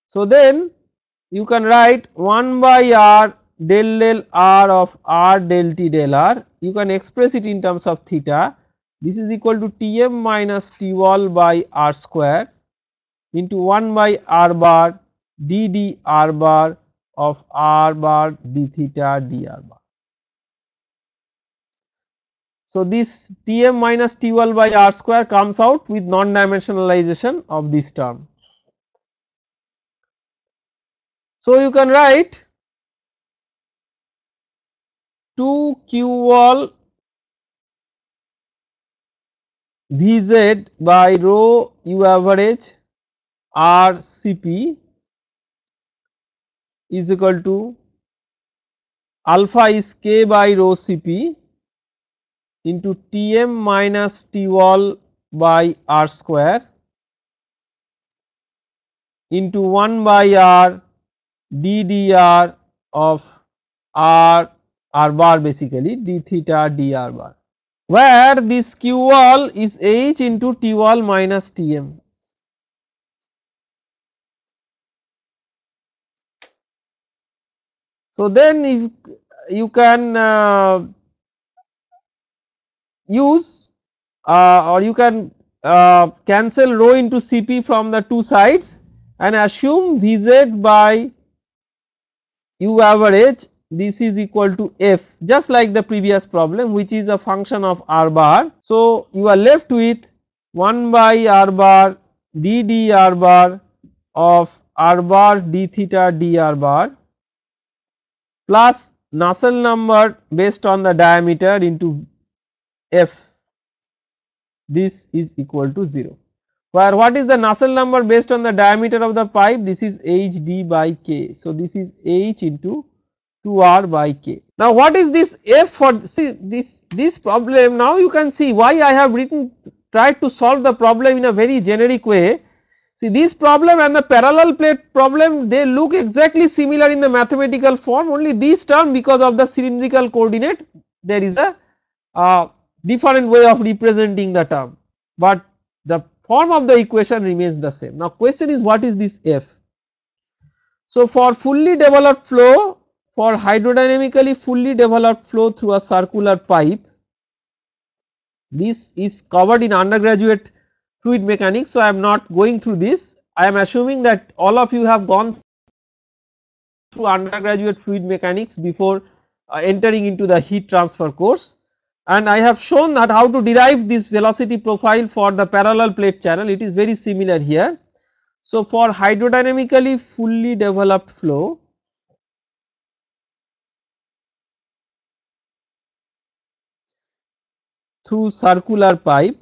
So, then you can write 1 by R del del R of R del T del R, you can express it in terms of theta, this is equal to Tm minus T wall by R square into 1 by R bar d d R bar of R bar d theta d R bar. So, this Tm minus T wall by R square comes out with non-dimensionalization of this term. So, you can write 2 Q wall Vz by rho u average R Cp is equal to alpha is k by rho Cp into Tm minus T wall by R square into 1 by R d dr of R bar basically d theta d R bar, where this Q wall is H into T wall minus Tm. So, then if you can use or you can cancel rho into Cp from the two sides and assume Vz by u average, this is equal to f, just like the previous problem which is a function of R bar. So, you are left with 1 by R bar d d R bar of R bar d theta d R bar plus Nusselt number based on the diameter into f, this is equal to 0, where what is the Nusselt number based on the diameter of the pipe, this is h d by k. So, this is h into 2r by k. Now, what is this f for, see this problem, now you can see why I have tried to solve the problem in a very generic way. See, this problem and the parallel plate problem, they look exactly similar in the mathematical form, only this term because of the cylindrical coordinate there is a different way of representing the term, but the form of the equation remains the same. Now, question is what is this f? So, for fully developed flow, for hydrodynamically fully developed flow through a circular pipe, this is covered in undergraduate fluid mechanics. So, I am not going through this, I am assuming that all of you have gone through undergraduate fluid mechanics before entering into the heat transfer course, and I have shown that how to derive this velocity profile for the parallel plate channel. It is very similar here. So, for hydrodynamically fully developed flow, through circular pipe,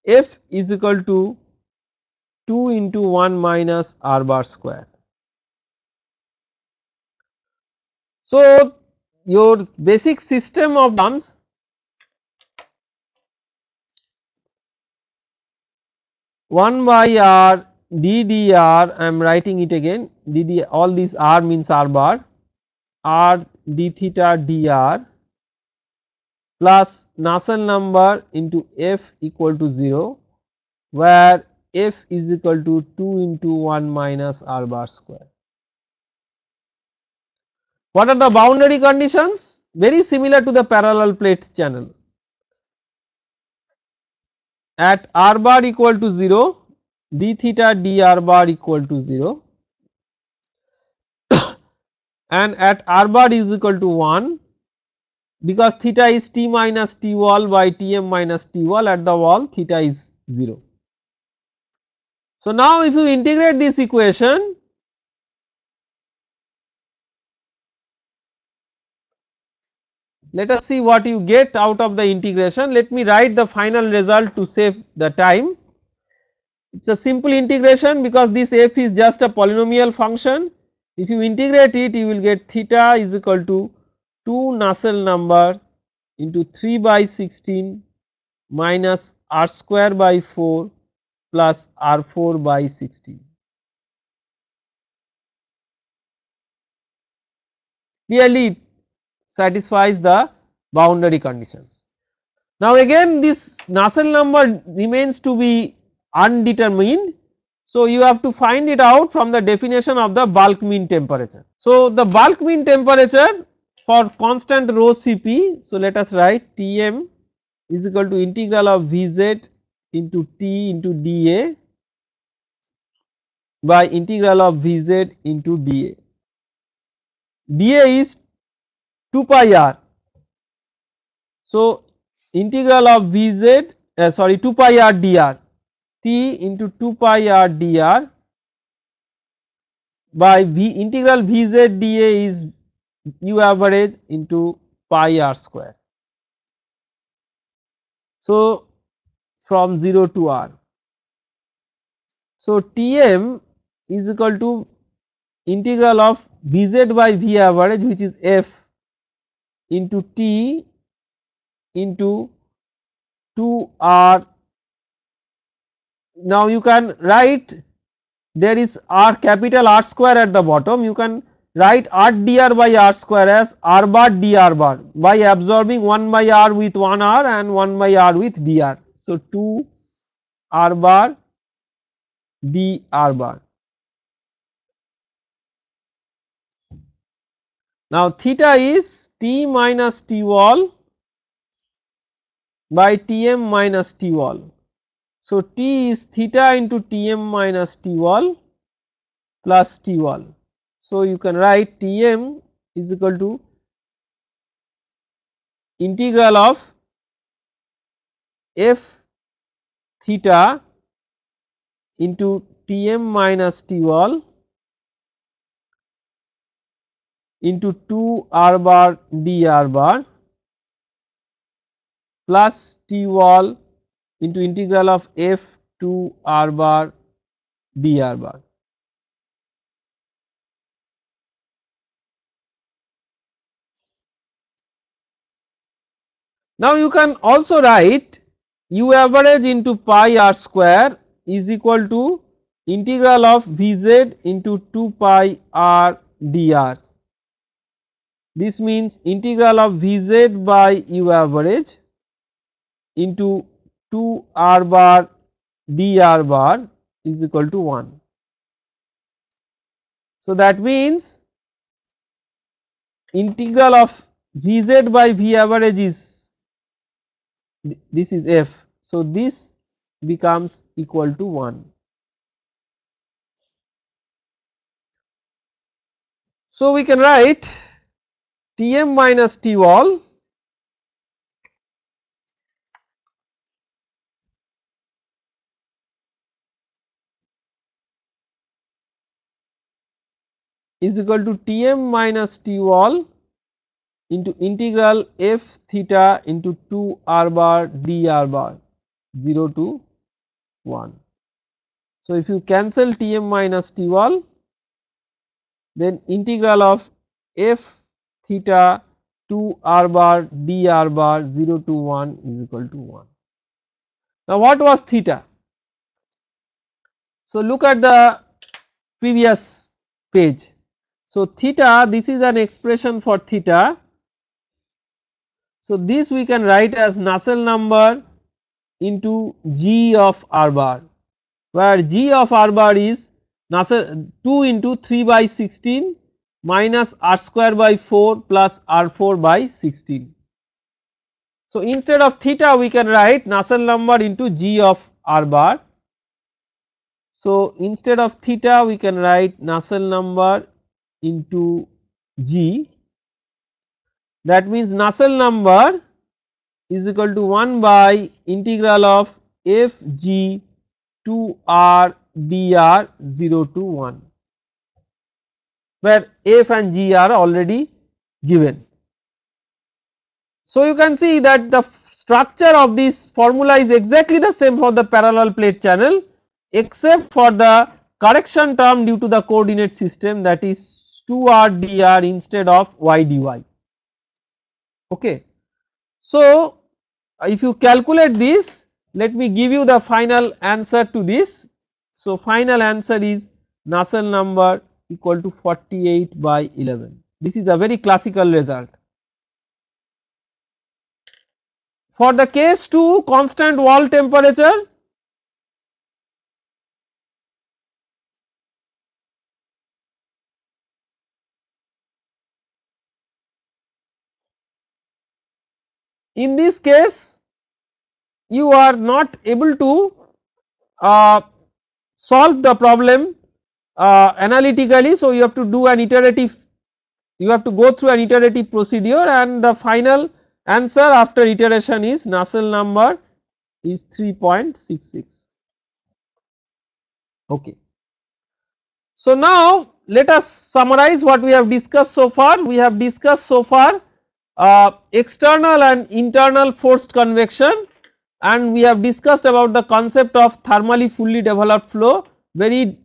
F is equal to 2 into 1 minus R bar square. So, your basic system of terms, one by R ddr, I am writing it again, dd, all these R means R bar, R d theta dr plus Nusselt number into F equal to 0, where F is equal to 2 into 1 minus R bar square. What are the boundary conditions? Very similar to the parallel plate channel. At R bar equal to 0, d theta dr bar equal to 0, and at R bar is equal to 1, because theta is T minus T wall by Tm minus T wall, at the wall theta is 0. So, now if you integrate this equation, let us see what you get out of the integration. Let me write the final result to save the time. It is a simple integration because this f is just a polynomial function. If you integrate it, you will get theta is equal to 2 Nusselt number into 3 by 16 minus r square by 4 plus r4 by 16. Clearly it satisfies the boundary conditions. Now again this Nusselt number remains to be undetermined. So you have to find it out from the definition of the bulk mean temperature. So the bulk mean temperature for constant rho Cp, so let us write Tm is equal to integral of Vz into T into dA by integral of Vz into dA. dA is 2 pi r. So integral of Vz 2 pi r dr, T into 2 pi r dr by V integral Vz dA is U average into pi r square. So from 0 to r. So Tm is equal to integral of Vz by V average, which is F into T into 2 r. Now you can write, there is r capital R square at the bottom, you can write r dr by r square as r bar dr bar by absorbing 1 by r with 1 r and 1 by r with dr. So 2 r bar dr bar. Now theta is T minus T wall by Tm minus T wall. So T is theta into Tm minus T wall plus T wall. So you can write Tm is equal to integral of F theta into Tm minus T wall into 2 r bar dr bar plus T wall into integral of F 2 r bar dr bar. Now you can also write U average into pi r square is equal to integral of Vz into 2 pi r dr. This means integral of Vz by U average into 2 r bar dr bar is equal to 1. So that means integral of Vz by V average is, this is f. So this becomes equal to 1. So, we can write Tm minus Twall is equal to Tm minus Twall into integral f theta into 2 r bar d r bar 0 to 1. So, if you cancel Tm minus Twall, then integral of f theta 2 r bar d r bar 0 to 1 is equal to 1. Now, what was theta? So, look at the previous page. So, theta, this is an expression for theta. So, this we can write as Nusselt number into g of r bar, where g of r bar is Nusselt 2 into 3 by 16 minus r square by 4 plus r4 by 16. So, instead of theta we can write Nusselt number into g of r bar. So, instead of theta we can write Nusselt number into g, that means Nusselt number is equal to 1 by integral of f g 2 r dr 0 to 1, where f and g are already given. So, you can see that the structure of this formula is exactly the same for the parallel plate channel, except for the correction term due to the coordinate system, that is 2 r dr instead of y dy. Okay. So, if you calculate this, let me give you the final answer to this. So, final answer is Nusselt number equal to 48 by 11. This is a very classical result. For the case 2, constant wall temperature, in this case you are not able to solve the problem analytically. So, you have to do an iterative, you have to go through an iterative procedure, and the final answer after iteration is Nusselt number is 3.66. Okay. So, now let us summarize what we have discussed so far. We have discussed so far external and internal forced convection, and we have discussed about the concept of thermally fully developed flow very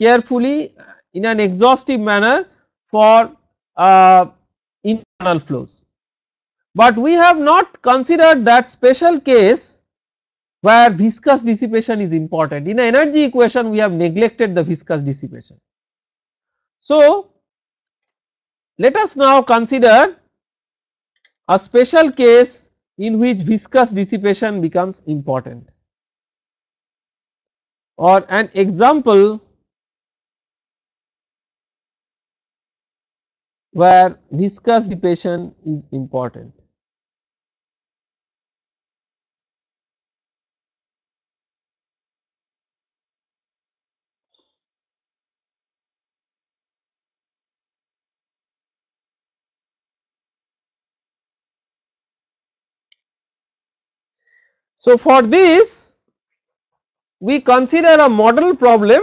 carefully in an exhaustive manner for internal flows. But we have not considered that special case where viscous dissipation is important. In the energy equation we have neglected the viscous dissipation. So, let us now consider a special case in which viscous dissipation becomes important, or an example where viscous dissipation is important. So, for this we consider a model problem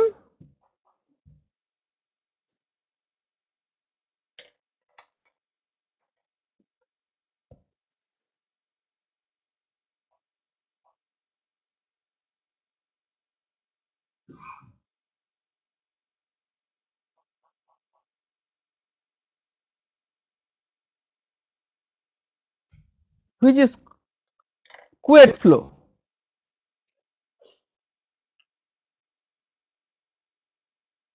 which is Couette flow.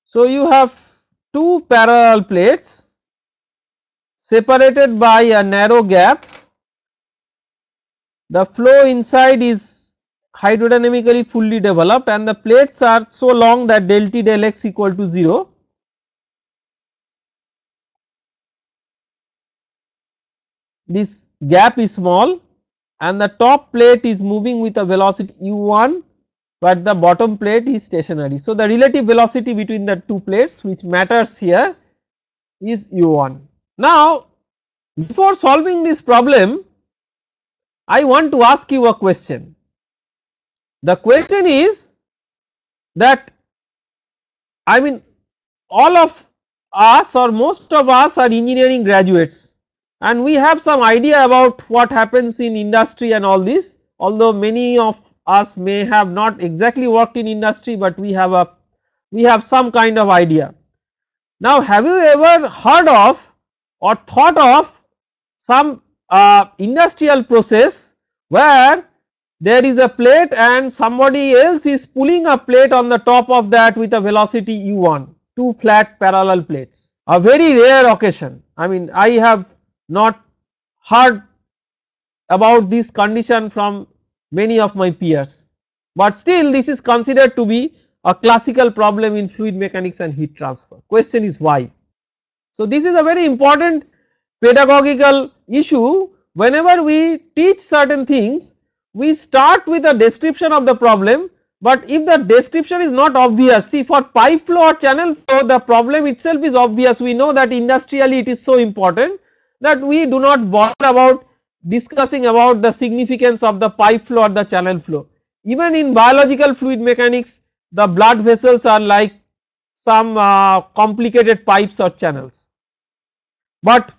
So, you have two parallel plates separated by a narrow gap. The flow inside is hydrodynamically fully developed, and the plates are so long that del T del X equal to 0. This gap is small and the top plate is moving with a velocity u1 but the bottom plate is stationary. So, the relative velocity between the two plates which matters here is u1. Now, before solving this problem, I want to ask you a question. The question is that, I mean, all of us or most of us are engineering graduates, and we have some idea about what happens in industry and all this, although many of us may have not exactly worked in industry, but we have some kind of idea. Now, have you ever heard of or thought of some industrial process where there is a plate and somebody else is pulling a plate on the top of that with a velocity u1, two flat parallel plates, a very rare occasion. I mean, I have not heard about this condition from many of my peers, but still this is considered to be a classical problem in fluid mechanics and heat transfer. Question is why? So, this is a very important pedagogical issue. Whenever we teach certain things, we start with a description of the problem, but if the description is not obvious, see, for pipe flow or channel flow the problem itself is obvious. We know that industrially it is so important that we do not bother about discussing about the significance of the pipe flow or the channel flow. Even in biological fluid mechanics, the blood vessels are like some complicated pipes or channels. But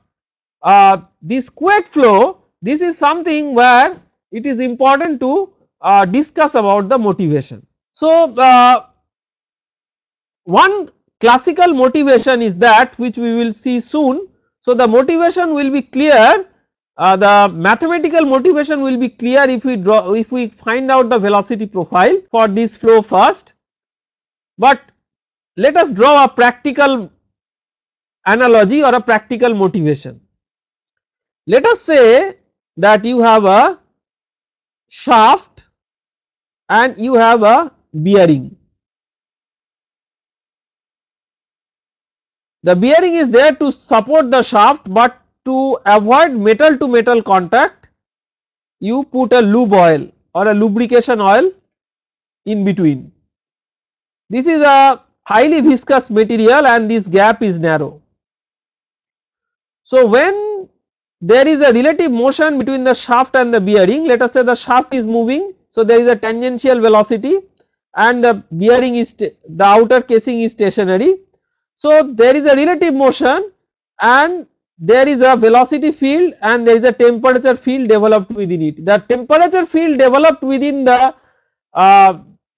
this Couette flow, this is something where it is important to discuss about the motivation. So, one classical motivation is that which we will see soon. So, the motivation will be clear, the mathematical motivation will be clear if we find out the velocity profile for this flow first. But let us draw a practical analogy or a practical motivation. Let us say that you have a shaft and you have a bearing. The bearing is there to support the shaft, but to avoid metal to metal contact, you put a lube oil or a lubrication oil in between. This is a highly viscous material and this gap is narrow. So, when there is a relative motion between the shaft and the bearing, let us say the shaft is moving, so there is a tangential velocity and the bearing is, the outer casing is stationary. So, there is a relative motion and there is a velocity field and there is a temperature field developed within it. The temperature field developed within the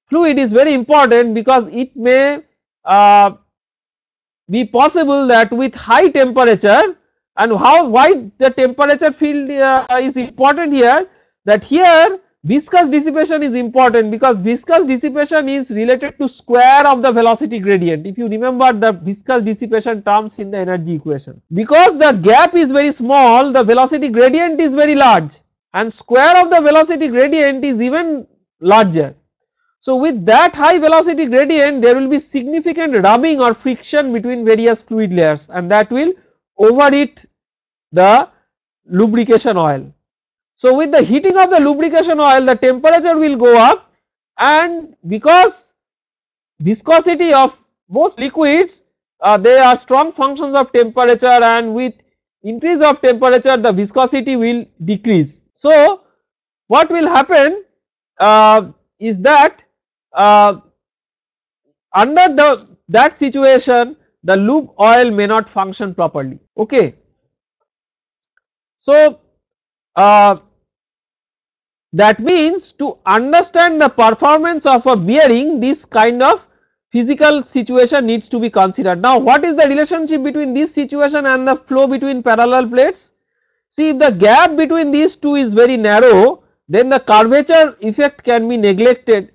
fluid is very important because it may be possible that with high temperature, and why the temperature field is important here, that here viscous dissipation is important because viscous dissipation is related to square of the velocity gradient. If you remember the viscous dissipation terms in the energy equation, because the gap is very small, the velocity gradient is very large and square of the velocity gradient is even larger. So, with that high velocity gradient there will be significant rubbing or friction between various fluid layers and that will overheat the lubrication oil. So, with the heating of the lubrication oil the temperature will go up, and because viscosity of most liquids they are strong functions of temperature, and with increase of temperature the viscosity will decrease. So, what will happen is that under that situation the lube oil may not function properly. Okay. So, that means to understand the performance of a bearing, this kind of physical situation needs to be considered. Now, what is the relationship between this situation and the flow between parallel plates? See, if the gap between these two is very narrow, then the curvature effect can be neglected,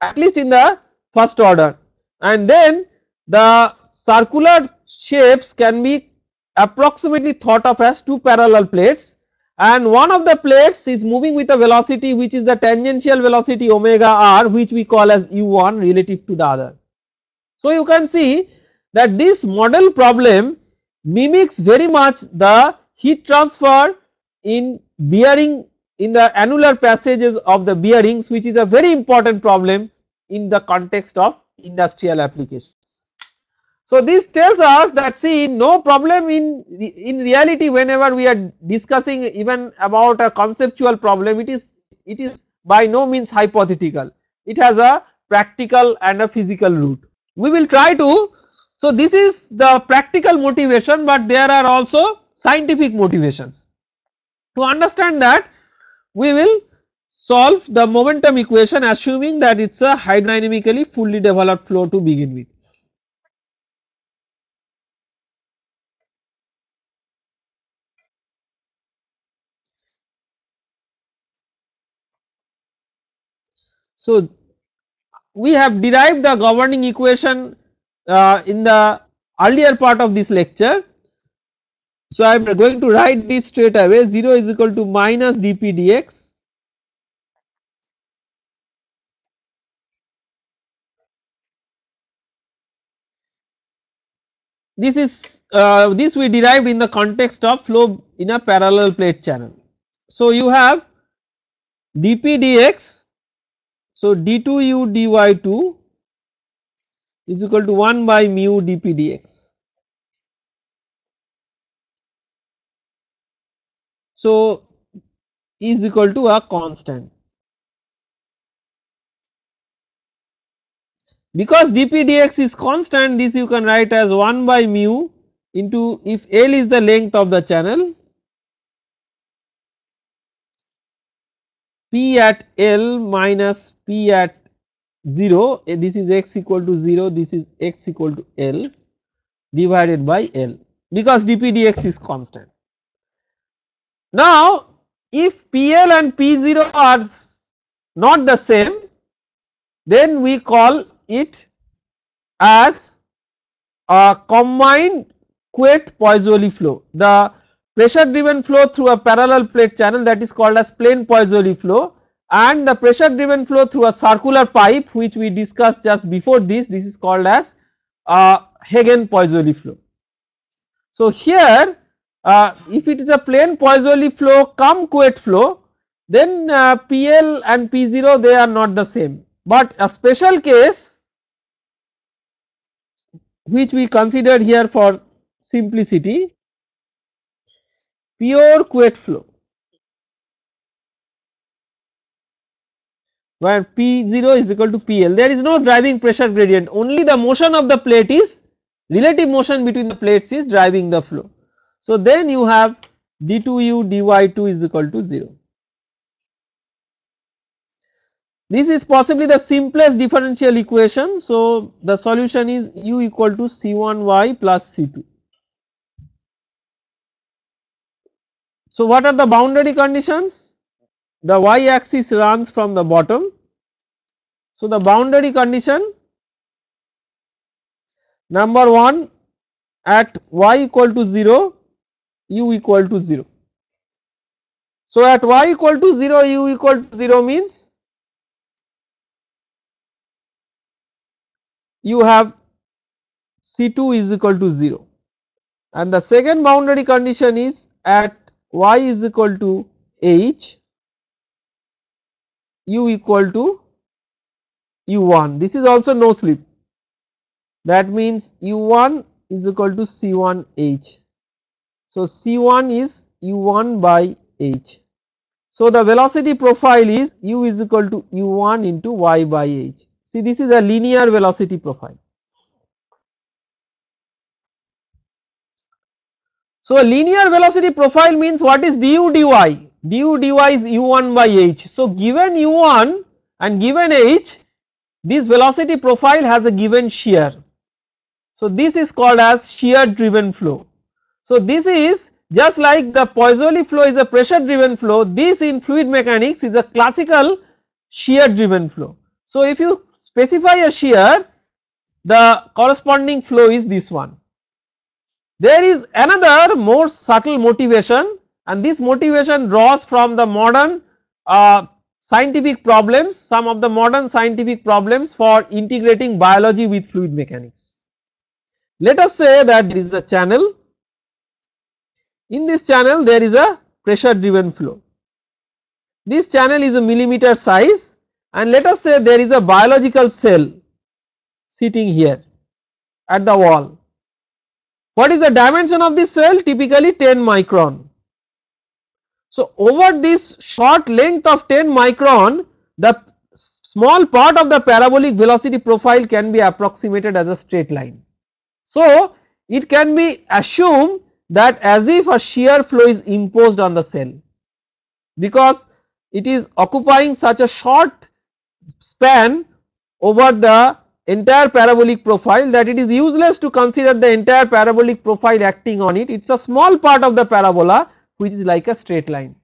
at least in the first order, and then the circular shapes can be approximately thought of as two parallel plates, and one of the plates is moving with a velocity which is the tangential velocity omega r, which we call as u1 relative to the other. So, you can see that this model problem mimics very much the heat transfer in bearing, in the annular passages of the bearings, which is a very important problem in the context of industrial applications. So, this tells us that see no problem in reality whenever we are discussing even about a conceptual problem, it is by no means hypothetical, it has a practical and a physical root. We will try to, so this is the practical motivation, but there are also scientific motivations. To understand that, we will solve the momentum equation assuming that it is a hydrodynamically fully developed flow to begin with. So, we have derived the governing equation in the earlier part of this lecture. So, I am going to write this straight away, 0 is equal to minus dp dx this is this we derived in the context of flow in a parallel plate channel. So, you have dp dx, so d2u dy2 is equal to 1 by mu dp dx. So, is equal to a constant. Because dp dx is constant, this you can write as 1 by mu into, if L is the length of the channel, P at L minus P at 0, this is x equal to 0, this is x equal to L divided by L, because dp dx is constant. Now, if PL and P0 are not the same, then we call it as a combined Couette-Poiseuille flow. The pressure driven flow through a parallel plate channel, that is called as plain Poiseuille flow, and the pressure driven flow through a circular pipe, which we discussed just before this is called as Hagen-Poiseuille flow. So, here if it is a plain Poiseuille flow cum Couette flow, then PL and P0 they are not the same, but a special case which we considered here for simplicity, pure Couette flow, where P0 is equal to PL, there is no driving pressure gradient, only the motion of the plate is, relative motion between the plates is driving the flow. So, then you have d2u dy2 is equal to 0. This is possibly the simplest differential equation. So, the solution is u equal to C1y plus C2. So, what are the boundary conditions? The y axis runs from the bottom. So, the boundary condition number 1, at y equal to 0, u equal to 0. So, at y equal to 0, u equal to 0 means you have C2 is equal to 0, and the second boundary condition is at y is equal to h, u equal to u1. This is also no slip, that means u1 is equal to C1h. So, C1 is u1 by h. So, the velocity profile is u is equal to u1 into y by h. See, this is a linear velocity profile. So, a linear velocity profile means what is du dy? Du dy is u1 by h. So, given u1 and given h, this velocity profile has a given shear. So, this is called as shear driven flow. So, this is just like the Poiseuille flow is a pressure driven flow, this in fluid mechanics is a classical shear driven flow. So, if you specify a shear, the corresponding flow is this one. There is another more subtle motivation, and this motivation draws from the modern scientific problems, some of the modern scientific problems for integrating biology with fluid mechanics. Let us say that there is a channel, in this channel there is a pressure driven flow. This channel is a millimeter size and let us say there is a biological cell sitting here at the wall. What is the dimension of this cell? Typically 10 micron. So, over this short length of 10 micron, the small part of the parabolic velocity profile can be approximated as a straight line. So, it can be assumed that as if a shear flow is imposed on the cell, because it is occupying such a short span over the entire parabolic profile, that it is useless to consider the entire parabolic profile acting on it. It is a small part of the parabola which is like a straight line.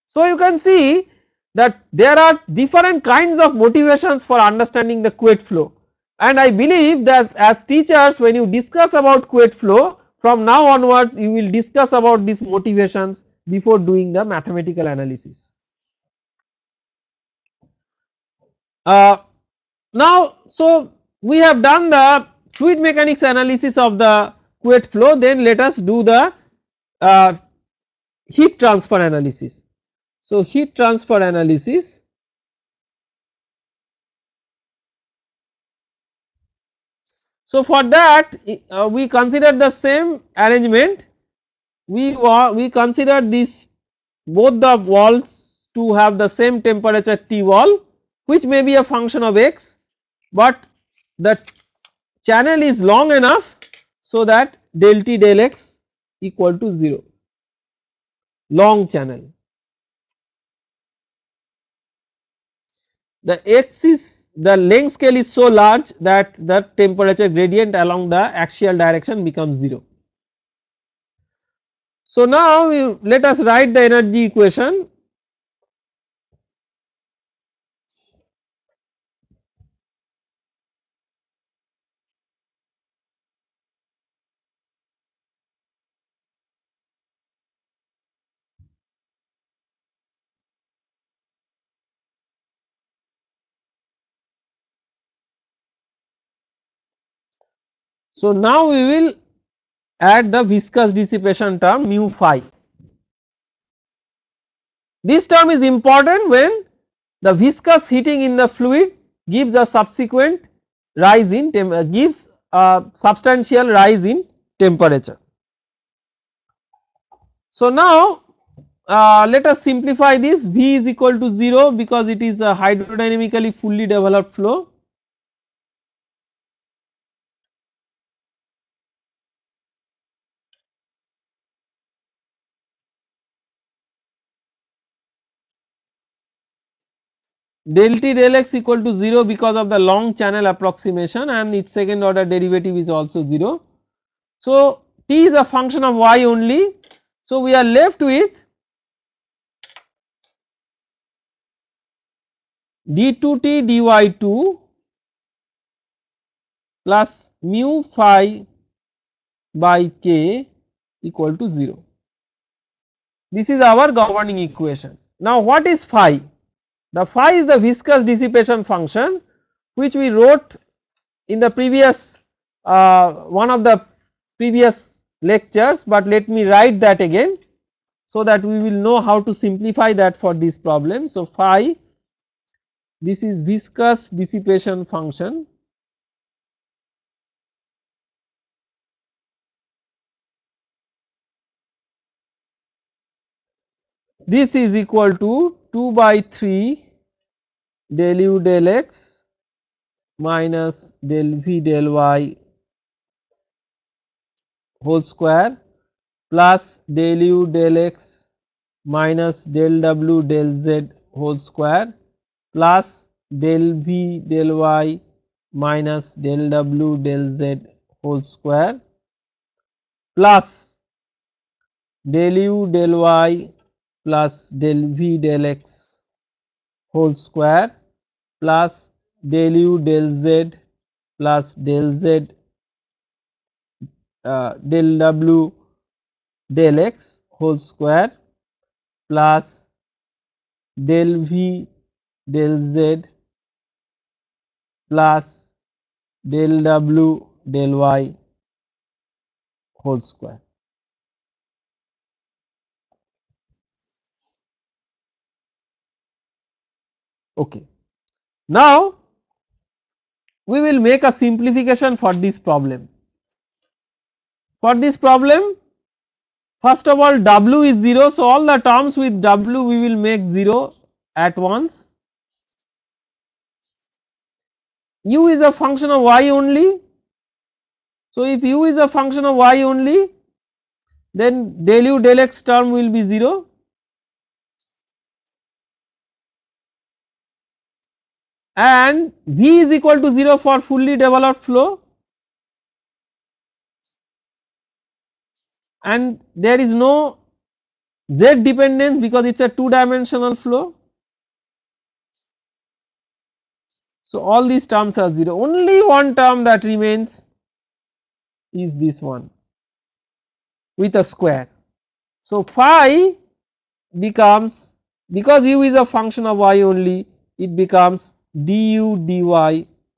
So, you can see that there are different kinds of motivations for understanding the Couette flow, and I believe that as teachers, when you discuss about Couette flow, from now onwards you will discuss about these motivations before doing the mathematical analysis. Now, so we have done the fluid mechanics analysis of the Couette flow, then let us do the heat transfer analysis. So, heat transfer analysis. So, for that we consider the same arrangement. We consider this both the walls to have the same temperature T wall, which may be a function of x, but the channel is long enough so that del T del x equal to 0, long channel. The x is, the length scale is so large that the temperature gradient along the axial direction becomes 0. So, now let us write the energy equation. So, now we will add the viscous dissipation term mu phi. This term is important when the viscous heating in the fluid gives a subsequent rise in gives a substantial rise in temperature. So, now let us simplify this. V is equal to 0 because it is a hydrodynamically fully developed flow. Del T del x equal to 0 because of the long channel approximation, and its second order derivative is also 0. So, T is a function of y only. So, we are left with d2t dy2 plus mu phi by k equal to 0. This is our governing equation. Now, what is phi? The phi is the viscous dissipation function, which we wrote in the previous one of the previous lectures, but let me write that again so that we will know how to simplify that for this problem. So, phi, this is viscous dissipation function, this is equal to 2 by 3 del u del x minus del v del y whole square plus del u del x minus del w del z whole square plus del v del y minus del w del z whole square plus del u del y plus del v del x whole square plus del u del z plus del z del w del x whole square plus del v del z plus del w del y whole square. Okay. Now we will make a simplification for this problem. For this problem, first of all W is 0, so all the terms with W we will make 0 at once. U is a function of y only. So if U is a function of y only, then del U del x term will be 0. And V is equal to 0 for fully developed flow, and there is no Z dependence because it is a 2-dimensional flow. So all these terms are 0, only one term that remains is this one with a square. So phi becomes, because U is a function of y only, it becomes du dy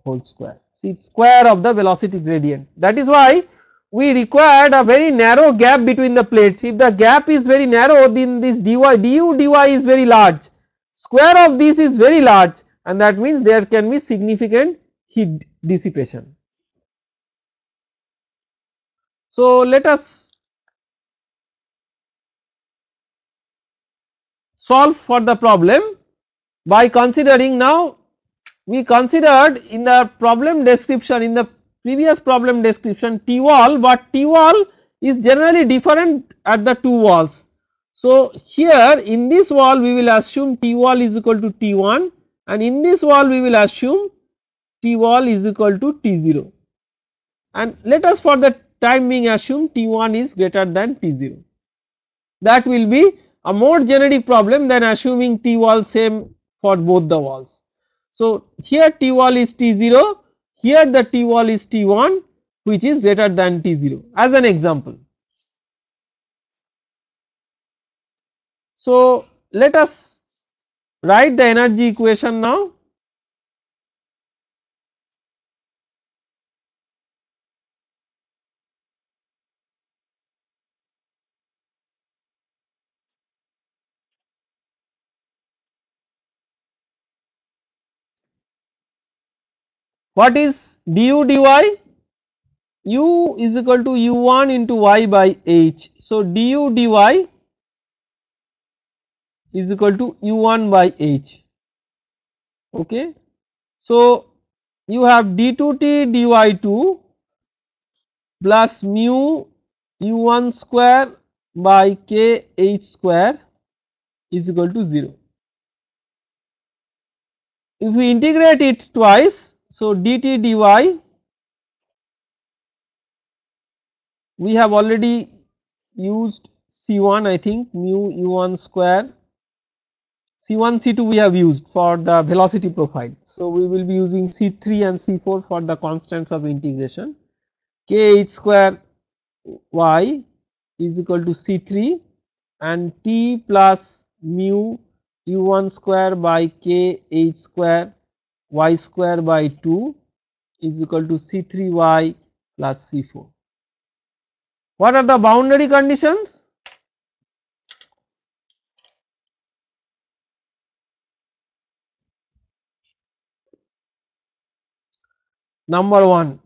whole square. See, it's square of the velocity gradient. That is why we required a very narrow gap between the plates. If the gap is very narrow, then this du dy is very large. Square of this is very large, and that means there can be significant heat dissipation. So let us solve for the problem by considering, now we considered in the problem description, in the previous problem description, T wall, but T wall is generally different at the two walls. So here in this wall we will assume T wall is equal to T1, and in this wall we will assume T wall is equal to T0, and let us for the time being assume T1 is greater than T0. That will be a more generic problem than assuming T wall same for both the walls. So here T wall is T0, here the T wall is T1, which is greater than T0 as an example. So let us write the energy equation now. What is du dy? U is equal to u1 into y by h. So du dy is equal to u1 by h. Okay. So you have d2t dy2 plus mu u1 square by k h square is equal to 0. If we integrate it twice, so dt dy, we have already used C1, I think, mu u1 square, C1 C2 we have used for the velocity profile. So we will be using C3 and C4 for the constants of integration. K h square y is equal to C3, and t plus mu u1 square by k h square y square by 2 is equal to C3y plus C4. What are the boundary conditions? Number 1,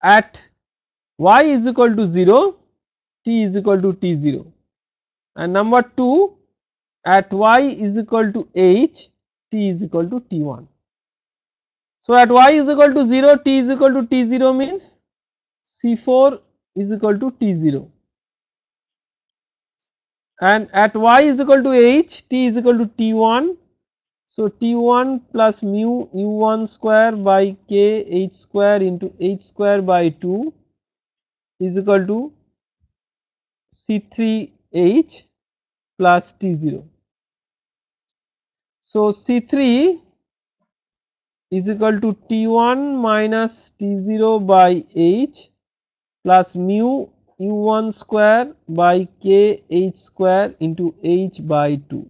at y is equal to 0, t is equal to T0, and number 2, at y is equal to h, t is equal to T1. So at y is equal to 0, t is equal to T0 means C4 is equal to T0, and at y is equal to h, t is equal to T1. So T1 plus mu u1 square by k h square into h square by 2 is equal to C3h plus T0. So C3 is equal to T1 minus T0 by h plus mu u1 square by k h square into h by 2.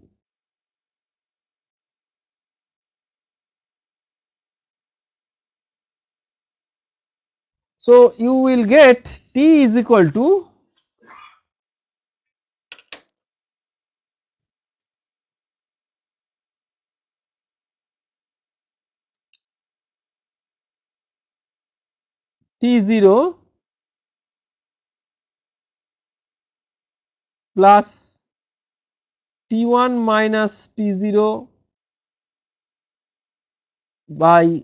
So you will get T is equal to T0 plus T1 minus T0 by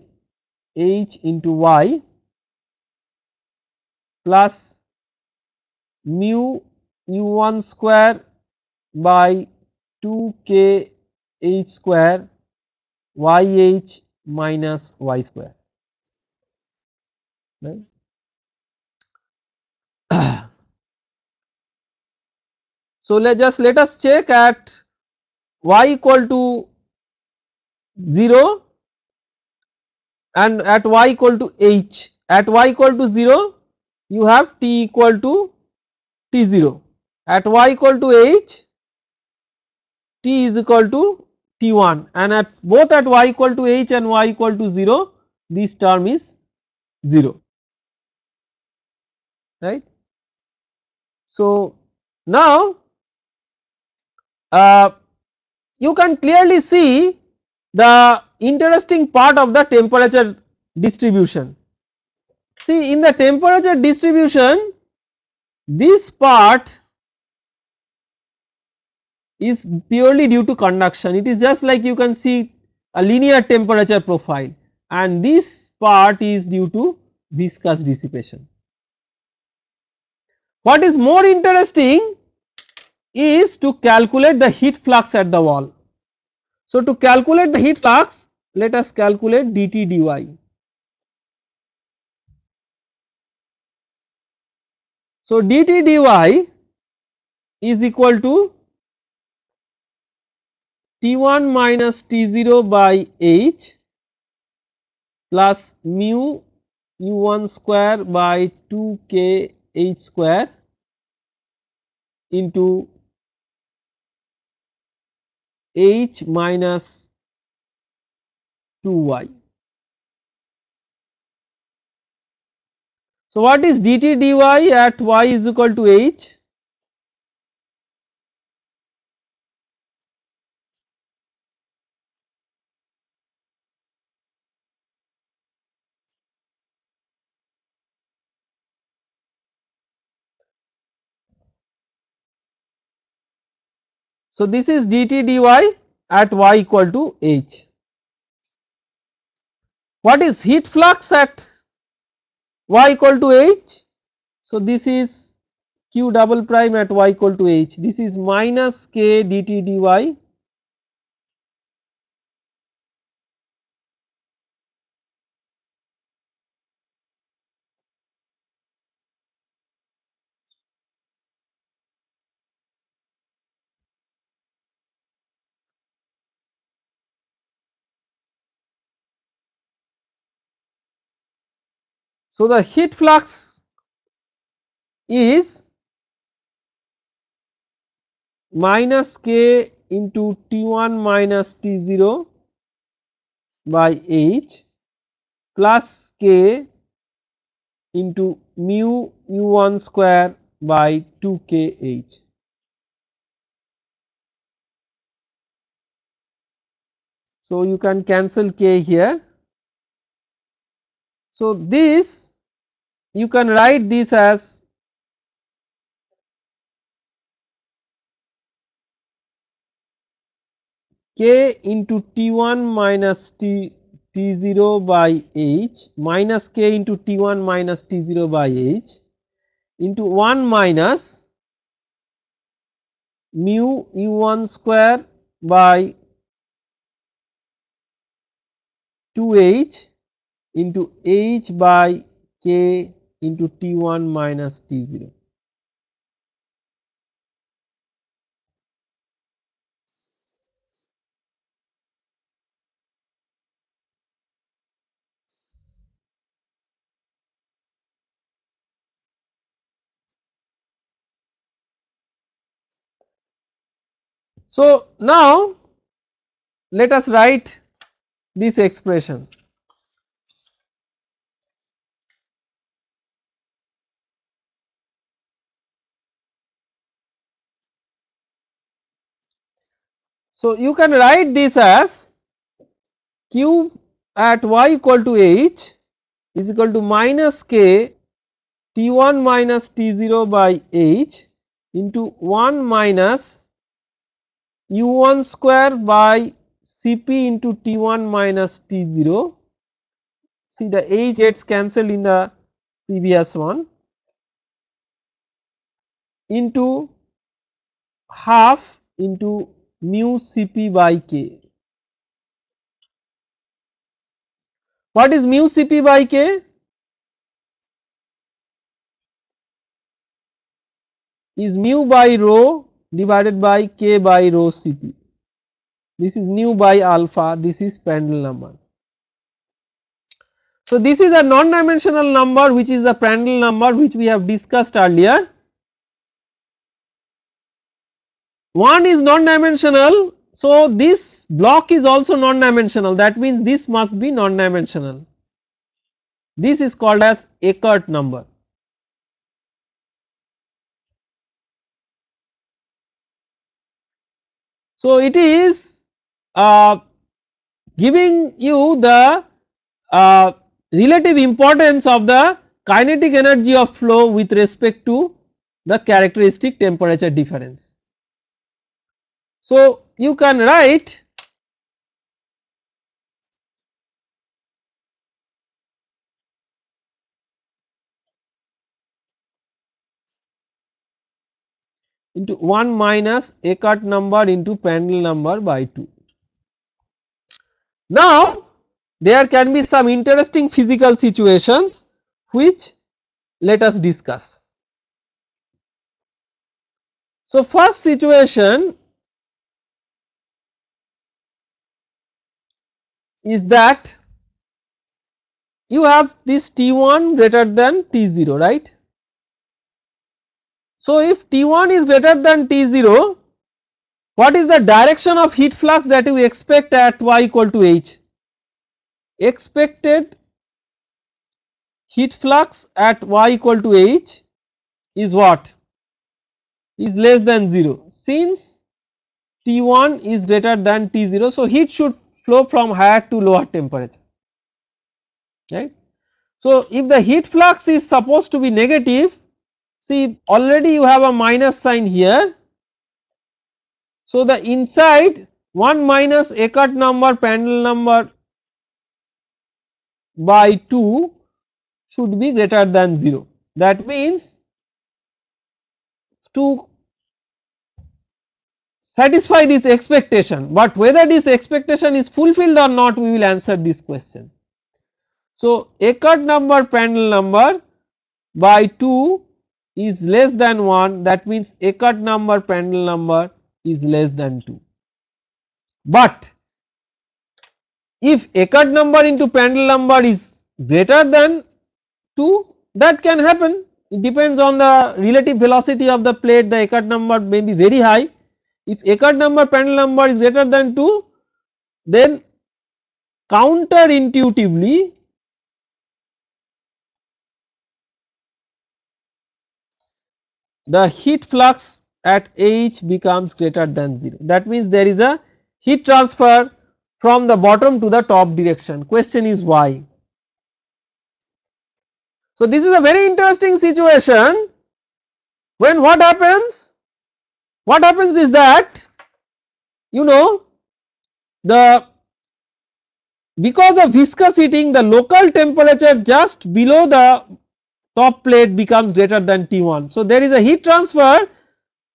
H into Y plus mu U1 square by 2k H square YH minus Y square, right. So, let us check at y equal to 0 and at y equal to h. At y equal to 0 you have t equal to T0, at y equal to h t is equal to T1, and at both at y equal to h and y equal to 0 this term is 0, right. So, now you can clearly see the interesting part of the temperature distribution. See, in the temperature distribution, this part is purely due to conduction. It is just like you can see a linear temperature profile, and this part is due to viscous dissipation. What is more interesting is to calculate the heat flux at the wall. So, to calculate the heat flux, let us calculate dt dy. So, dt dy is equal to T1 minus T0 by H plus mu U1 square by 2k H square into H minus 2y. So, what is dt dy at y is equal to H? So, this is dt dy at y equal to H. What is heat flux at y equal to H? So, this is q double prime at y equal to H. This is minus k dt dy . So, the heat flux is minus k into T1 minus T0 by H plus k into mu U1 square by 2kH. So, you can cancel k here. So, this you can write this as k into T1 minus T0 by H minus k into T1 minus T0 by H into 1 minus mu U1 square by 2H into H by k into T1 minus T0. So, now let us write this expression. So, you can write this as q at y equal to h is equal to minus k T1 minus T0 by H into 1 minus U1 square by Cp into T1 minus T0. See, the H gets cancelled in the previous one, into half into mu Cp by K. What is mu Cp by K? Is mu by rho divided by K by rho Cp. This is nu by alpha, this is Prandtl number. So, this is a non-dimensional number which is the Prandtl number which we have discussed earlier. One is non-dimensional, so this block is also non-dimensional, that means this must be non-dimensional. This is called as Eckert number. So, it is giving you the relative importance of the kinetic energy of flow with respect to the characteristic temperature difference. So, you can write into 1 minus Eckert number into Prandtl number by 2. Now, there can be some interesting physical situations which let us discuss. So, first situation is that you have this T1 greater than T0, right. So, if T1 is greater than T0, what is the direction of heat flux that you expect at y equal to h? Expected heat flux at y equal to h is what? Is less than 0, since T1 is greater than T0. So, heat should flow from higher to lower temperature, right. So, if the heat flux is supposed to be negative, see already you have a minus sign here. So, the inside 1 minus Eckert number Prandtl number by 2 should be greater than 0. That means, to satisfy this expectation, but whether this expectation is fulfilled or not, we will answer this question. So, Eckert number Prandtl number by 2 is less than 1, that means Eckert number Prandtl number is less than 2. But if Eckert number into Prandtl number is greater than 2, that can happen. It depends on the relative velocity of the plate, the Eckert number may be very high. If Eckert number Prandtl number is greater than 2, then counterintuitively the heat flux at H becomes greater than 0. That means, there is a heat transfer from the bottom to the top direction. Question is why? So, this is a very interesting situation when what happens? What happens is that, you know, because of viscous heating, the local temperature just below the top plate becomes greater than T1. So, there is a heat transfer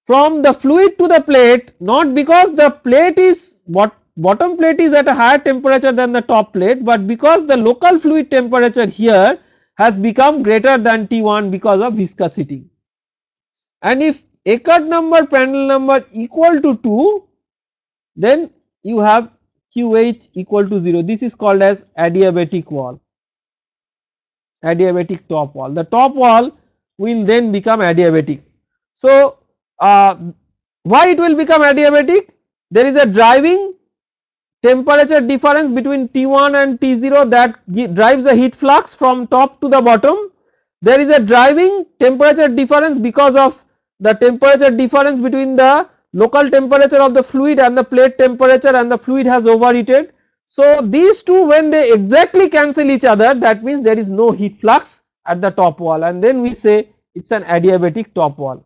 from the fluid to the plate, not because the plate is bottom plate is at a higher temperature than the top plate, but because the local fluid temperature here has become greater than T1 because of viscous heating. And if Eckert number Prandtl number equal to 2, then you have QH equal to 0. This is called as adiabatic wall, adiabatic top wall. The top wall will then become adiabatic. So, why it will become adiabatic? There is a driving temperature difference between T1 and T0 that drives the heat flux from top to the bottom. There is a driving temperature difference because of the temperature difference between the local temperature of the fluid and the plate temperature, and the fluid has overheated. So these two, when they exactly cancel each other, that means there is no heat flux at the top wall, and then we say it is an adiabatic top wall.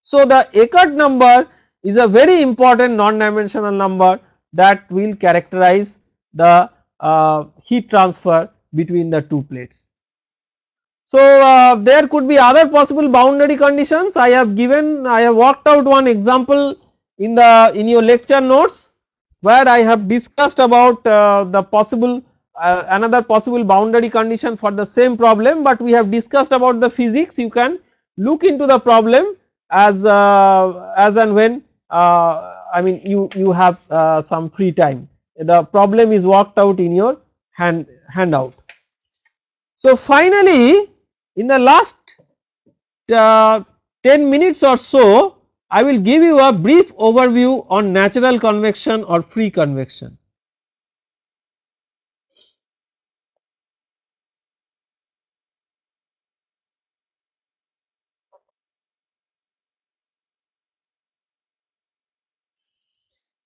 So the Eckert number is a very important non-dimensional number that will characterize the heat transfer between the two plates. So there could be other possible boundary conditions. I have worked out one example in your lecture notes, where I have discussed about the possible another possible boundary condition for the same problem, but we have discussed about the physics. You can look into the problem as and when I mean you have some free time. The problem is worked out in your handout. So finally, in the last 10 minutes or so, I will give you a brief overview on natural convection or free convection.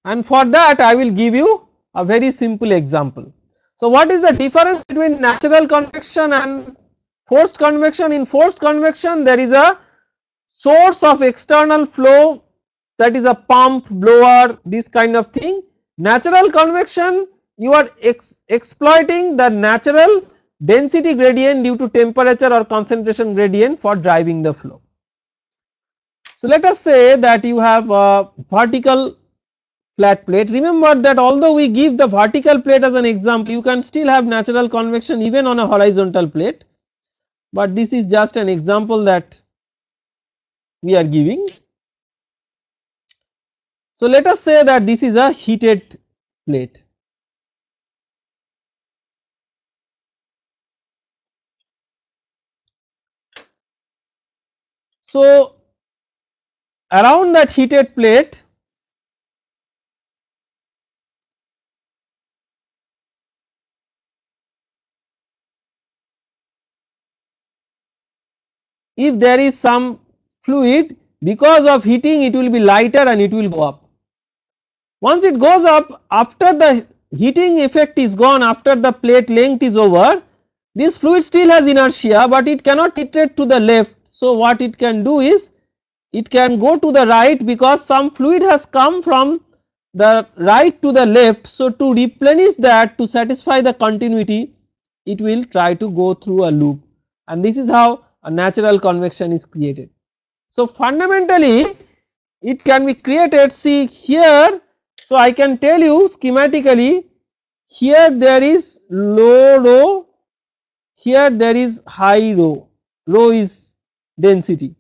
And for that I will give you a very simple example. So what is the difference between natural convection and forced convection? In forced convection there is a source of external flow, that is a pump, blower, this kind of thing. Natural convection, you are exploiting the natural density gradient due to temperature or concentration gradient for driving the flow. So let us say that you have a vertical flat plate. Remember that although we give the vertical plate as an example, you can still have natural convection even on a horizontal plate, but this is just an example that we are giving. So let us say that this is a heated plate. So around that heated plate, if there is some fluid, because of heating it will be lighter and it will go up. Once it goes up, after the heating effect is gone, after the plate length is over, this fluid still has inertia, but it cannot titrate to the left. So what it can do is, it can go to the right because some fluid has come from the right to the left. So to replenish that, to satisfy the continuity, it will try to go through a loop, and this is how a natural convection is created. So fundamentally it can be created, see here. So I can tell you schematically, here there is low rho, here there is high rho, rho is density.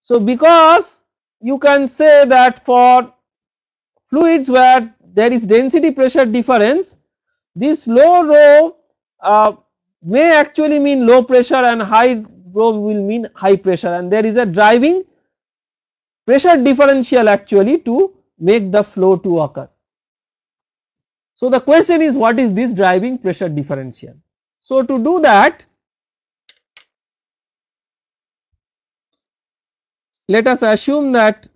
So because you can say that for fluids where there is density pressure difference, this low rho may actually mean low pressure and high rho will mean high pressure, and there is a driving pressure differential actually to make the flow to occur. So the question is, what is this driving pressure differential? So to do that, let us assume that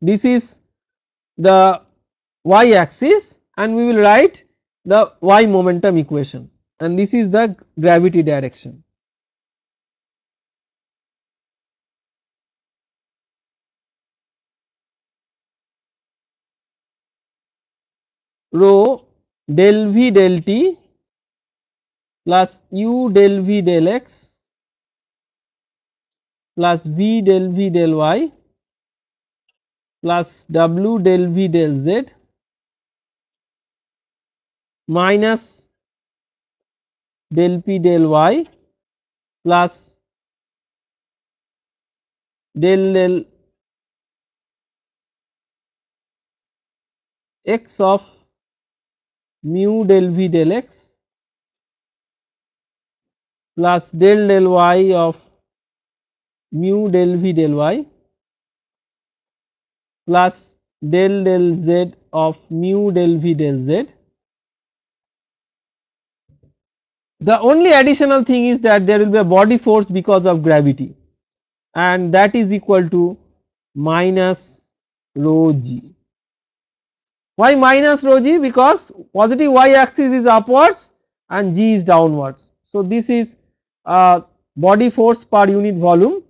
this is the y axis and we will write the y momentum equation, and this is the gravity direction. Rho del v del t plus u del v del x plus v del v del y plus w del v del z minus del p del y plus del x of mu del v del x plus del y of mu del v del y plus del z of mu del v del z. The only additional thing is that there will be a body force because of gravity, and that is equal to minus rho g. Why minus rho g? Because positive y axis is upwards and g is downwards. So, this is body force per unit volume.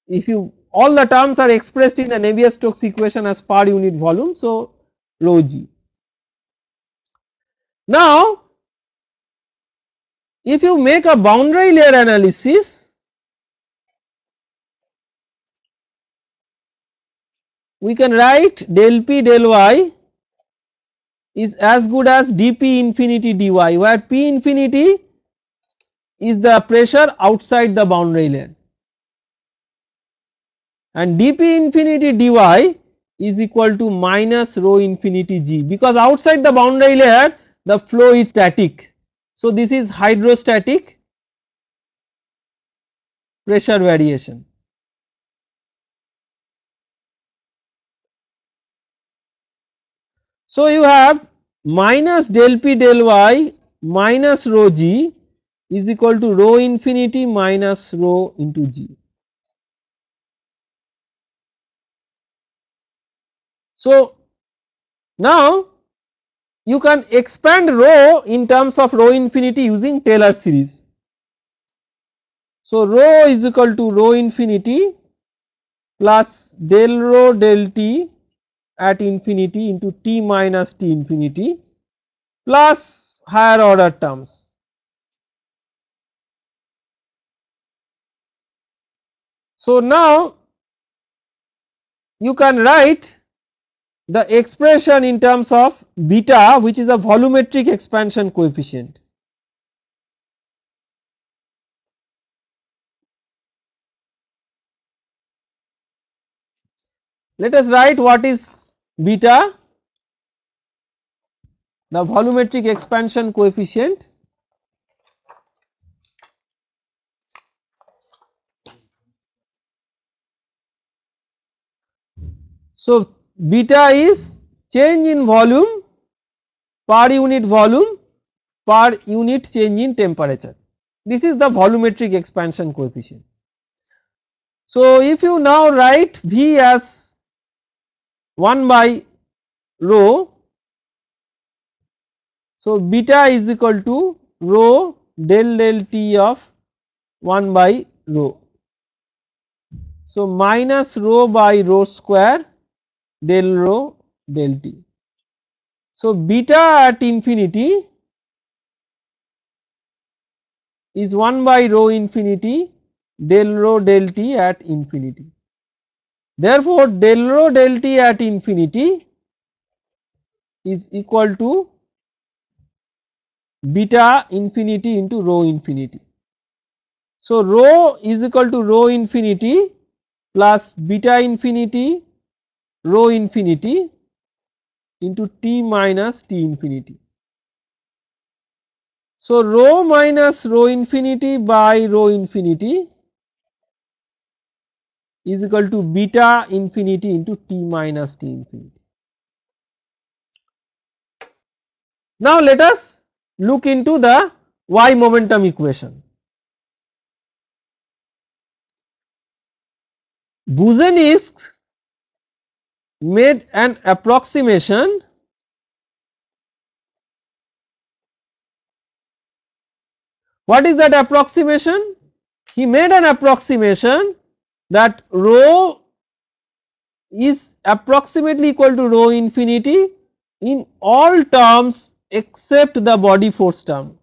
If you all the terms are expressed in the Navier-Stokes equation as per unit volume. So, rho g. Now, if you make a boundary layer analysis, we can write del p del y is as good as dp infinity dy, where p infinity is the pressure outside the boundary layer and dp infinity dy is equal to minus rho infinity g, because outside the boundary layer the flow is static. So, this is hydrostatic pressure variation. So, you have minus del p del y minus rho g is equal to rho infinity minus rho into g. So, now you can expand rho in terms of rho infinity using Taylor series. So, rho is equal to rho infinity plus del rho del t at infinity into t minus t infinity plus higher order terms. So, now you can write the expression in terms of beta, which is a volumetric expansion coefficient. Let us write what is beta, the volumetric expansion coefficient. So, beta is change in volume per unit volume per unit change in temperature. This is the volumetric expansion coefficient. So, if you now write V as 1 by rho, so beta is equal to rho del del T of 1 by rho. So, minus rho by rho square del rho del T. So, beta at infinity is 1 by rho infinity del rho del T at infinity. Therefore, del rho del T at infinity is equal to beta infinity into rho infinity. So, rho is equal to rho infinity plus beta infinity rho infinity into T minus T infinity. So, rho minus rho infinity by rho infinity is equal to beta infinity into T minus T infinity. Now, let us look into the y momentum equation. Boussinesq made an approximation What is that approximation? He made an approximation that rho is approximately equal to rho infinity in all terms except the body force term.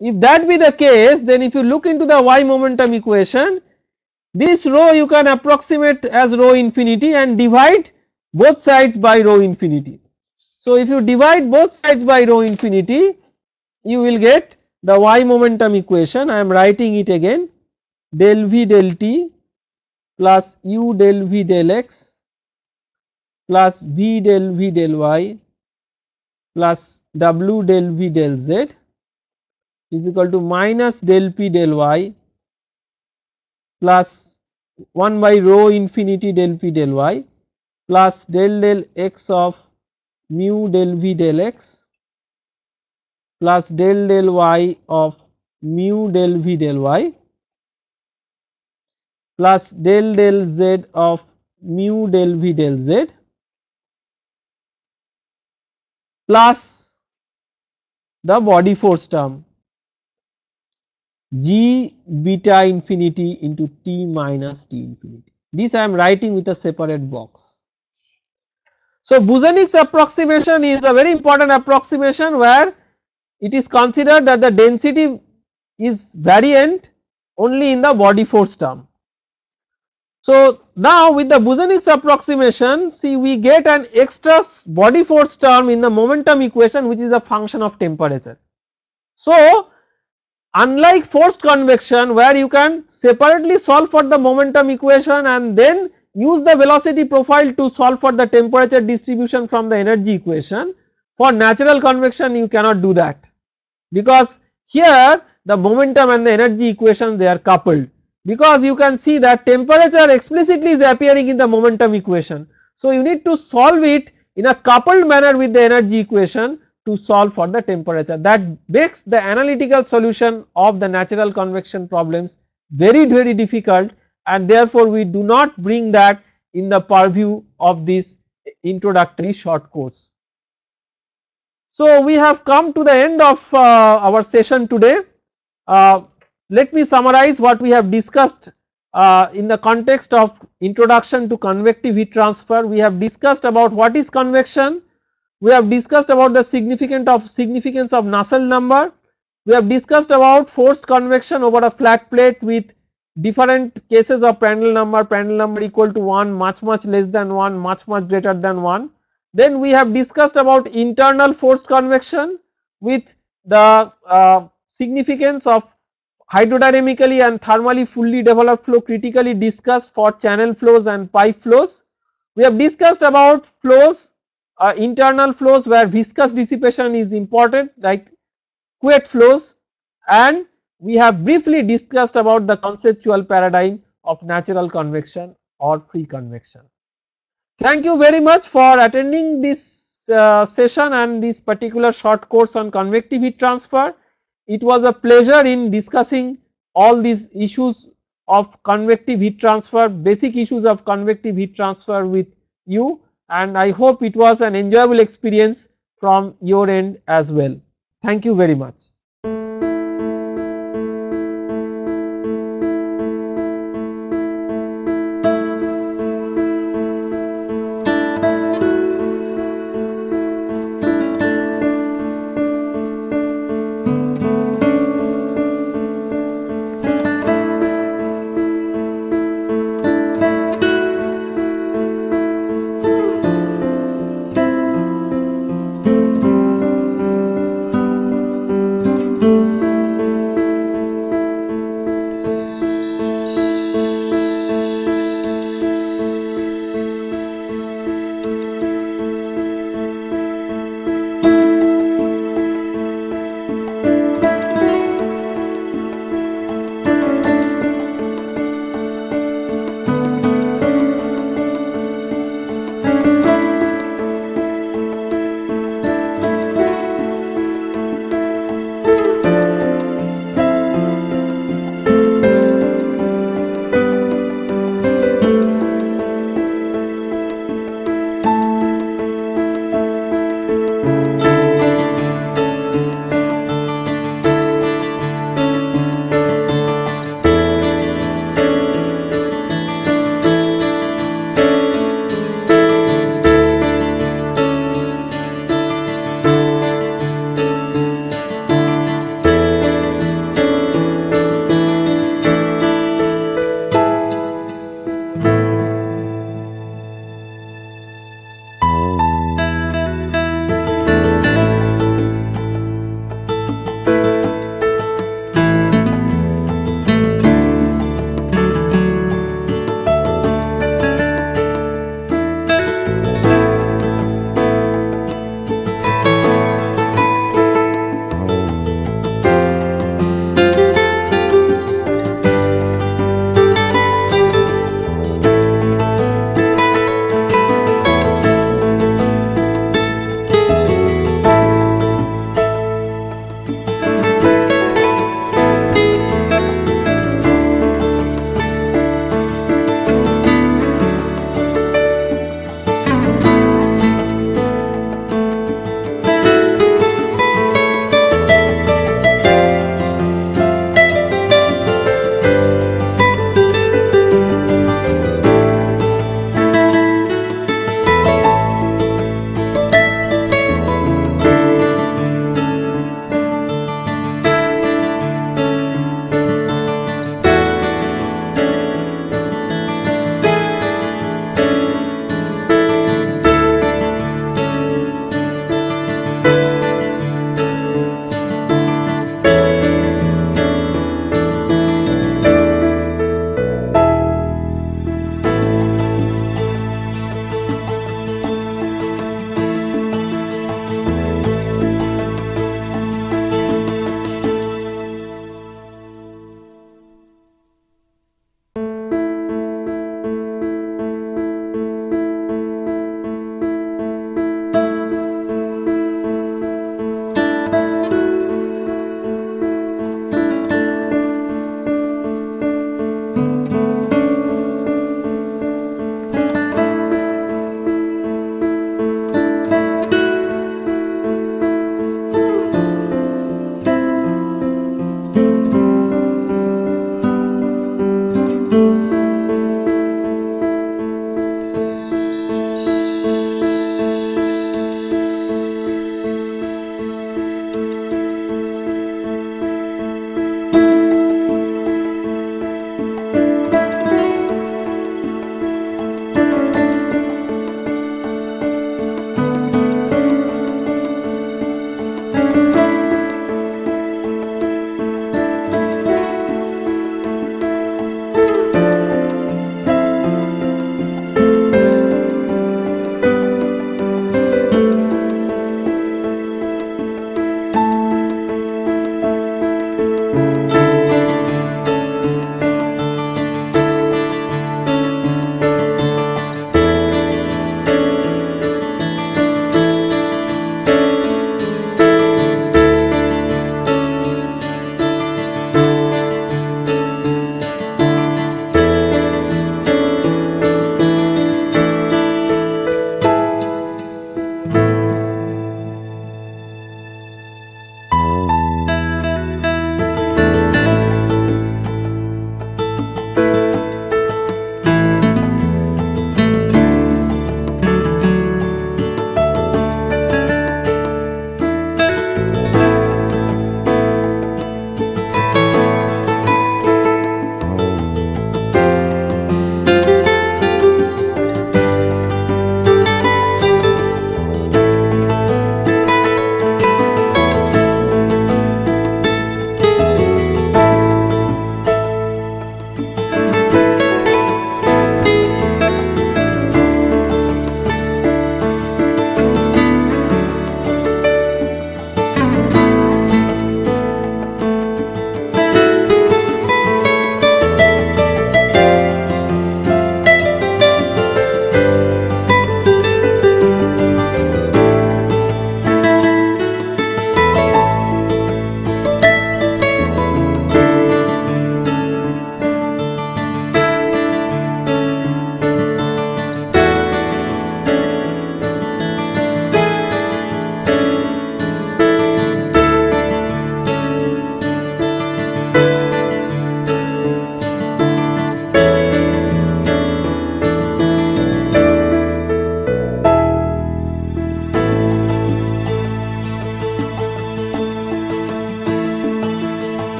If that be the case, then if you look into the y momentum equation, this rho you can approximate as rho infinity and divide both sides by rho infinity. So, if you divide both sides by rho infinity, you will get the y momentum equation. I am writing it again, del v del t plus u del v del x plus v del v del y plus w del v del z is equal to minus del p del y plus 1 by rho infinity del p del y plus del x of mu del v del x plus del y of mu del v del y plus del del z of mu del v del z plus the body force term g beta infinity into T minus T infinity. This I am writing with a separate box. So, Boussinesq's approximation is a very important approximation where it is considered that the density is variant only in the body force term. So, now with the Boussinesq's approximation, see we get an extra body force term in the momentum equation which is a function of temperature. So, unlike forced convection where you can separately solve for the momentum equation and then use the velocity profile to solve for the temperature distribution from the energy equation, for natural convection you cannot do that, because here the momentum and the energy equations they are coupled, because you can see that temperature explicitly is appearing in the momentum equation. So, you need to solve it in a coupled manner with the energy equation to solve for the temperature. That makes the analytical solution of the natural convection problems very difficult, and therefore, we do not bring that in the purview of this introductory short course. So, we have come to the end of our session today. Let me summarize what we have discussed in the context of introduction to convective heat transfer. We have discussed about what is convection, we have discussed about the significance of Nusselt number, we have discussed about forced convection over a flat plate with different cases of Prandtl number equal to 1, much less than 1, much greater than 1. Then we have discussed about internal forced convection with the significance of hydrodynamically and thermally fully developed flow critically discussed for channel flows and pipe flows. We have discussed about flows, internal flows where viscous dissipation is important like Couette flows, and we have briefly discussed about the conceptual paradigm of natural convection or free convection. Thank you very much for attending this session and this particular short course on convective heat transfer. It was a pleasure in discussing all these issues of convective heat transfer, basic issues of convective heat transfer with you, and I hope it was an enjoyable experience from your end as well. Thank you very much.